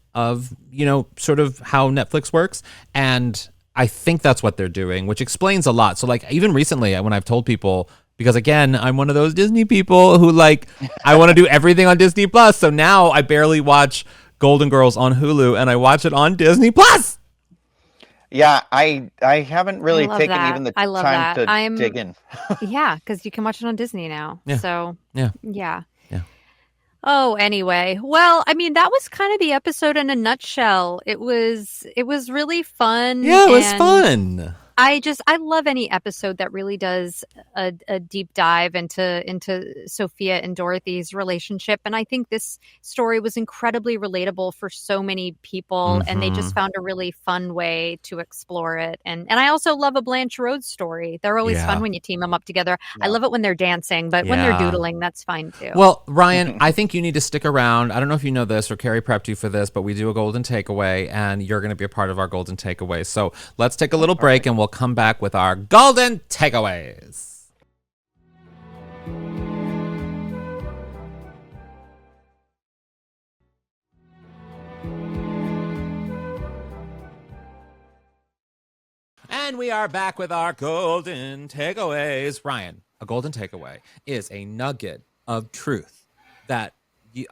Speaker 2: how Netflix works. And I think that's what they're doing, which explains a lot. So like even recently when I've told people, because again, I'm one of those Disney people who like, I want to do everything on Disney Plus. So now I barely watch Golden Girls on Hulu and I watch it on Disney Plus.
Speaker 6: Yeah, I haven't really
Speaker 1: love
Speaker 6: taken
Speaker 1: that.
Speaker 6: even the
Speaker 1: I love
Speaker 6: time
Speaker 1: that.
Speaker 6: to dig in.
Speaker 1: Yeah, because you can watch it on Disney now.
Speaker 2: Yeah.
Speaker 1: So,
Speaker 2: Yeah.
Speaker 1: yeah.
Speaker 2: Yeah.
Speaker 1: Oh, anyway. Well, I mean, that was kind of the episode in a nutshell. It was really fun,
Speaker 2: Yeah, it was
Speaker 1: and
Speaker 2: fun.
Speaker 1: I love any episode that really does a deep dive into Sophia and Dorothy's relationship. And I think this story was incredibly relatable for so many people, and they just found a really fun way to explore it. And I also love a Blanche Rhodes story. They're always fun
Speaker 2: Yeah.
Speaker 1: when you team them up together. I
Speaker 3: Yeah.
Speaker 1: love it when they're dancing, but when they're
Speaker 2: Yeah.
Speaker 1: doodling, that's fine too.
Speaker 2: Well, Ryan, I think you need to stick around. I don't know if you know this or Kerri prepped you for this, but we do a golden takeaway, and you're going to be a part of our golden takeaway. So let's take a little break, and we'll come back with our golden takeaways. And we are back with our golden takeaways. Ryan, a golden takeaway is a nugget of truth that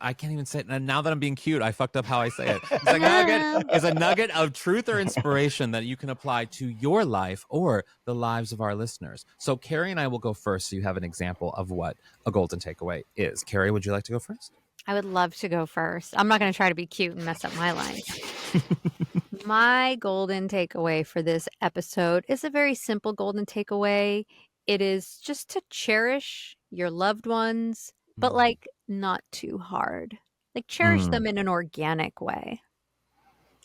Speaker 2: I can't even say it. And now that I'm being cute, I fucked up how I say it. It's like nugget is a nugget of truth or inspiration that you can apply to your life or the lives of our listeners. So Kerri and I will go first so you have an example of what a golden takeaway is. Kerri, would you like to go first?
Speaker 1: I would love to go first. I'm not going to try to be cute and mess up my lines. My golden takeaway for this episode is a very simple golden takeaway. It is just to cherish your loved ones, but like not too hard. Like cherish them in an organic way.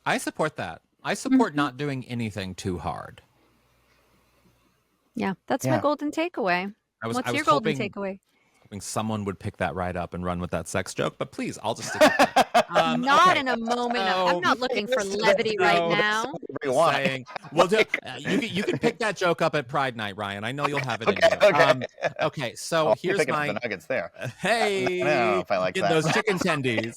Speaker 2: I support that. I support not doing anything too hard.
Speaker 1: Yeah, that's my golden takeaway. What's your golden takeaway?
Speaker 2: Hoping someone would pick that right up and run with that sex joke, but please, I'll just stick with that.
Speaker 1: Not
Speaker 2: okay.
Speaker 1: in a moment. I'm not looking for
Speaker 6: Listen,
Speaker 1: levity right now.
Speaker 6: Rewind.
Speaker 2: We'll do, you can pick that joke up at Pride Night, Ryan. I know you'll have it in you. Okay, so
Speaker 6: I'll
Speaker 2: here's
Speaker 6: pick up
Speaker 2: my
Speaker 6: the nuggets there.
Speaker 2: hey,
Speaker 6: I don't know if I like
Speaker 2: get
Speaker 6: that.
Speaker 2: those chicken tendies.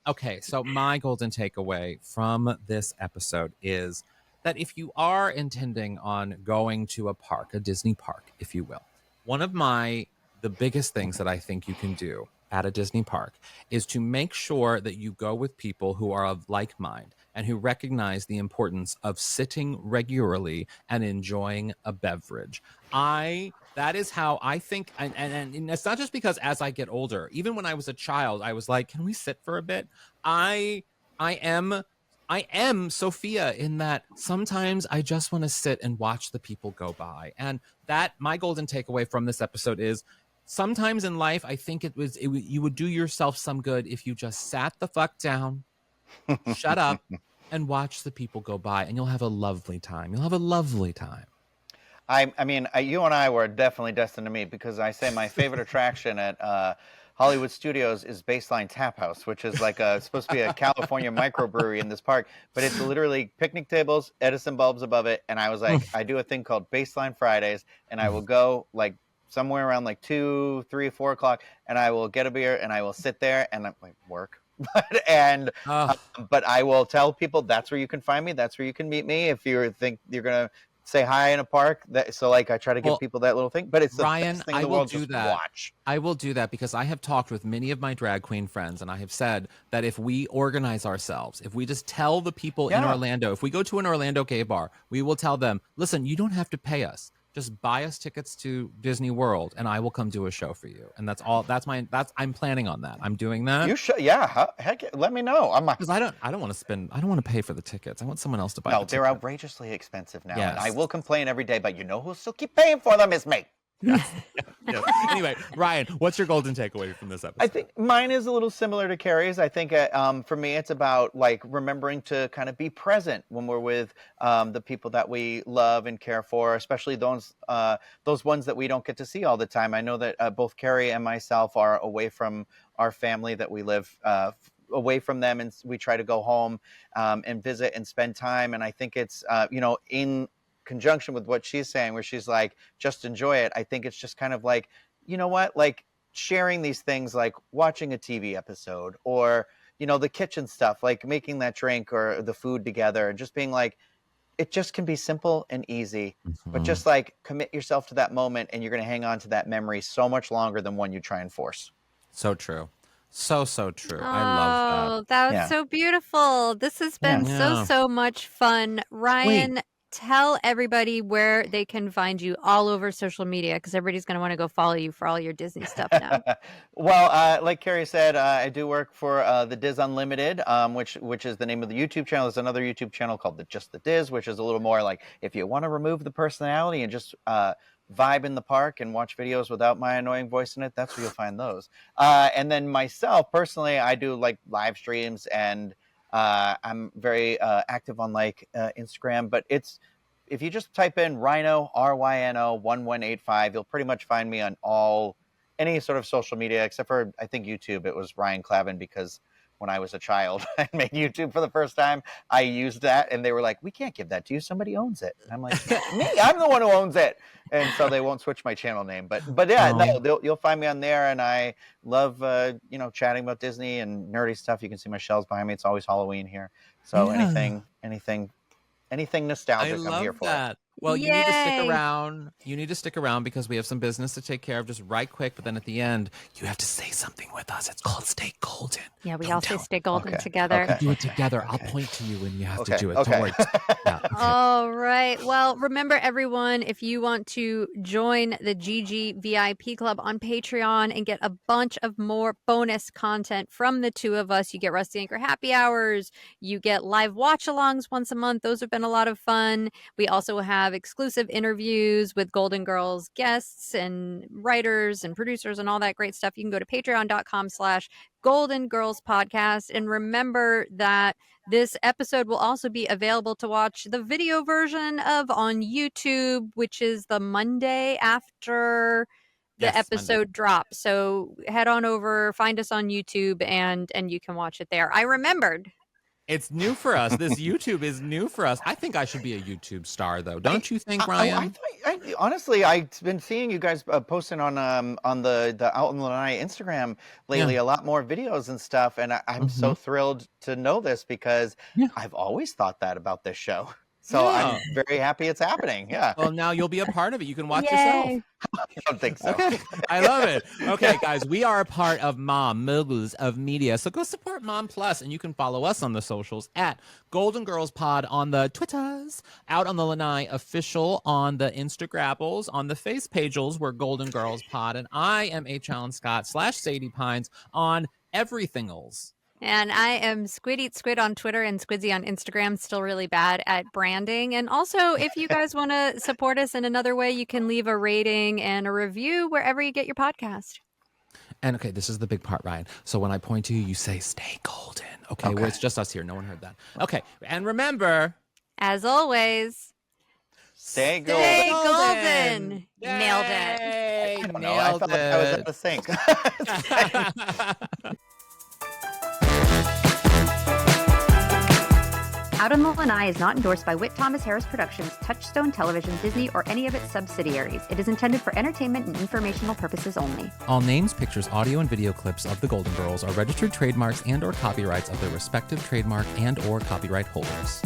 Speaker 2: Okay, so my golden takeaway from this episode is that if you are intending on going to a park, a Disney park, if you will, one of the biggest things that I think you can do at a Disney park is to make sure that you go with people who are of like mind and who recognize the importance of sitting regularly and enjoying a beverage. That is how I think, and it's not just because as I get older, even when I was a child, I was like, can we sit for a bit? I am Sophia in that sometimes I just want to sit and watch the people go by. And that my golden takeaway from this episode is sometimes in life, I think you would do yourself some good if you just sat the fuck down, shut up, and watch the people go by, and you'll have a lovely time. You'll have a lovely time.
Speaker 6: I mean, you and I were definitely destined to meet because I say my favorite attraction at Hollywood Studios is Baseline Tap House, which is like supposed to be a California microbrewery in this park, but it's literally picnic tables, Edison bulbs above it, and I was like, I do a thing called Baseline Fridays, and I will go like somewhere around like 2, 3, 4 o'clock, and I will get a beer and I will sit there and I'm like work. But I will tell people that's where you can find me. That's where you can meet me if you think you're gonna say hi in a park. So like I try to give people that little thing. But it's the
Speaker 2: Ryan,
Speaker 6: best thing in
Speaker 2: I
Speaker 6: the
Speaker 2: will
Speaker 6: world.
Speaker 2: do
Speaker 6: Just
Speaker 2: that.
Speaker 6: watch.
Speaker 2: I will do that because I have talked with many of my drag queen friends, and I have said that if we organize ourselves, if we just tell the people in Orlando, if we go to an Orlando gay bar, we will tell them, listen, you don't have to pay us. Just buy us tickets to Disney World, and I will come do a show for you. And that's all. I'm planning on that. I'm doing that.
Speaker 6: You should, yeah. Heck, let me know.
Speaker 2: Because I don't want to spend. I don't want to pay for the tickets. I want someone else to buy.
Speaker 6: No,
Speaker 2: the
Speaker 6: they're
Speaker 2: tickets.
Speaker 6: outrageously expensive now,
Speaker 2: Yes.
Speaker 6: and I will complain every day. But you know who'll still keep paying for them is me.
Speaker 2: Yes. Anyway, Ryan, what's your golden takeaway from this episode?
Speaker 6: I think mine is a little similar to Kerri's. I think for me, it's about like remembering to kind of be present when we're with the people that we love and care for, especially those ones that we don't get to see all the time. I know that both Kerri and myself are away from our family that we live away from them, and we try to go home and visit and spend time. And I think it's in conjunction with what she's saying, where she's like, just enjoy it. I think it's just kind of like, you know what, like sharing these things, like watching a TV episode or, the kitchen stuff, like making that drink or the food together and just being like, it just can be simple and easy, but just like commit yourself to that moment and you're going to hang on to that memory so much longer than one you try and force.
Speaker 2: So true. So true. I love
Speaker 1: Oh, that was
Speaker 6: Yeah.
Speaker 1: so beautiful. This has been
Speaker 2: Yeah.
Speaker 1: so much fun. Ryan, tell everybody where they can find you all over social media because everybody's going to want to go follow you for all your Disney stuff now.
Speaker 6: Well, like Kerri said, I do work for the Diz Unlimited, which is the name of the YouTube channel. There's another YouTube channel called Just the Diz, which is a little more like if you want to remove the personality and just vibe in the park and watch videos without my annoying voice in it, that's where you'll find those. And then myself, personally, I do like live streams and I'm very active on like Instagram, but if you just type in Ryno, RYNO 1185, you'll pretty much find me on any sort of social media, except for, I think, YouTube. It was Ryan Clavin, because when I was a child, I made YouTube for the first time. I used that, and they were like, we can't give that to you. Somebody owns it. And I'm like, me? I'm the one who owns it. And so they won't switch my channel name. But yeah, no, you'll find me on there, and I love, chatting about Disney and nerdy stuff. You can see my shelves behind me. It's always Halloween here. So anything nostalgic, I'm here for.
Speaker 2: That. Well, you need to stick
Speaker 1: Yay.
Speaker 2: around. You need to stick around because we have some business to take care of just right quick. But then at the end, you have to say something with us. It's called Stay Golden.
Speaker 1: Yeah, we
Speaker 2: Don't
Speaker 1: all say
Speaker 2: tell.
Speaker 1: stay golden
Speaker 6: Okay,
Speaker 1: together.
Speaker 6: okay.
Speaker 2: Do it together. I'll point to you and you have to
Speaker 6: Okay,
Speaker 2: do it.
Speaker 6: okay.
Speaker 2: Don't worry. Yeah, okay.
Speaker 1: All right. Well, remember, everyone, if you want to join the GG VIP Club on Patreon and get a bunch of more bonus content from the two of us, you get Rusty Anchor happy hours, you get live watch-alongs once a month. Those have been a lot of fun. We also have exclusive interviews with Golden Girls guests and writers and producers and all that great stuff. You can go to patreon.com/Golden Girls Podcast. And remember that this episode will also be available to watch the video version of on YouTube, which is the Monday after the
Speaker 2: Yes,
Speaker 1: episode
Speaker 2: Monday.
Speaker 1: drops. So head on over, find us on YouTube, and you can watch it there. I remembered.
Speaker 2: It's new for us. This YouTube is new for us. I think I should be a YouTube star, though. Don't you think, Ryan?
Speaker 6: Honestly, I've been seeing you guys posting on the Out on the Lanai Instagram lately, a lot more videos and stuff, and I'm so thrilled to know this because I've always thought that about this show. So I'm very happy it's happening. Yeah.
Speaker 2: Well, now you'll be a part of it. You can watch yourself.
Speaker 6: I don't think so.
Speaker 2: Okay. I love it. Okay, guys, we are a part of Mom, Moguls of Media. So go support Mom Plus, and you can follow us on the socials at Golden Girls Pod on the Twitters, Out on the Lanai Official on the Instagrapples, on the face pages, we're Golden Girls Pod, and I am HAlanScott / Sadie Pines on everythingals.
Speaker 1: And I am Squid Eat Squid on Twitter and Squidzy on Instagram. Still really bad at branding. And also, if you guys want to support us in another way, you can leave a rating and a review wherever you get your podcast.
Speaker 2: And okay, this is the big part, Ryan. So when I point to you, you say, stay golden. Okay, well, it's just us here. No one heard that. Okay, and remember,
Speaker 1: as always,
Speaker 6: stay golden.
Speaker 1: Stay golden. Nailed it.
Speaker 2: Yay,
Speaker 6: I don't know. I felt like I was at the sink.
Speaker 1: Out on the Lanai is not endorsed by Whit Thomas Harris Productions, Touchstone Television, Disney, or any of its subsidiaries. It is intended for entertainment and informational purposes only.
Speaker 2: all names, pictures, audio, and video clips of the Golden Girls are registered trademarks and/or copyrights of their respective trademark and/or copyright holders.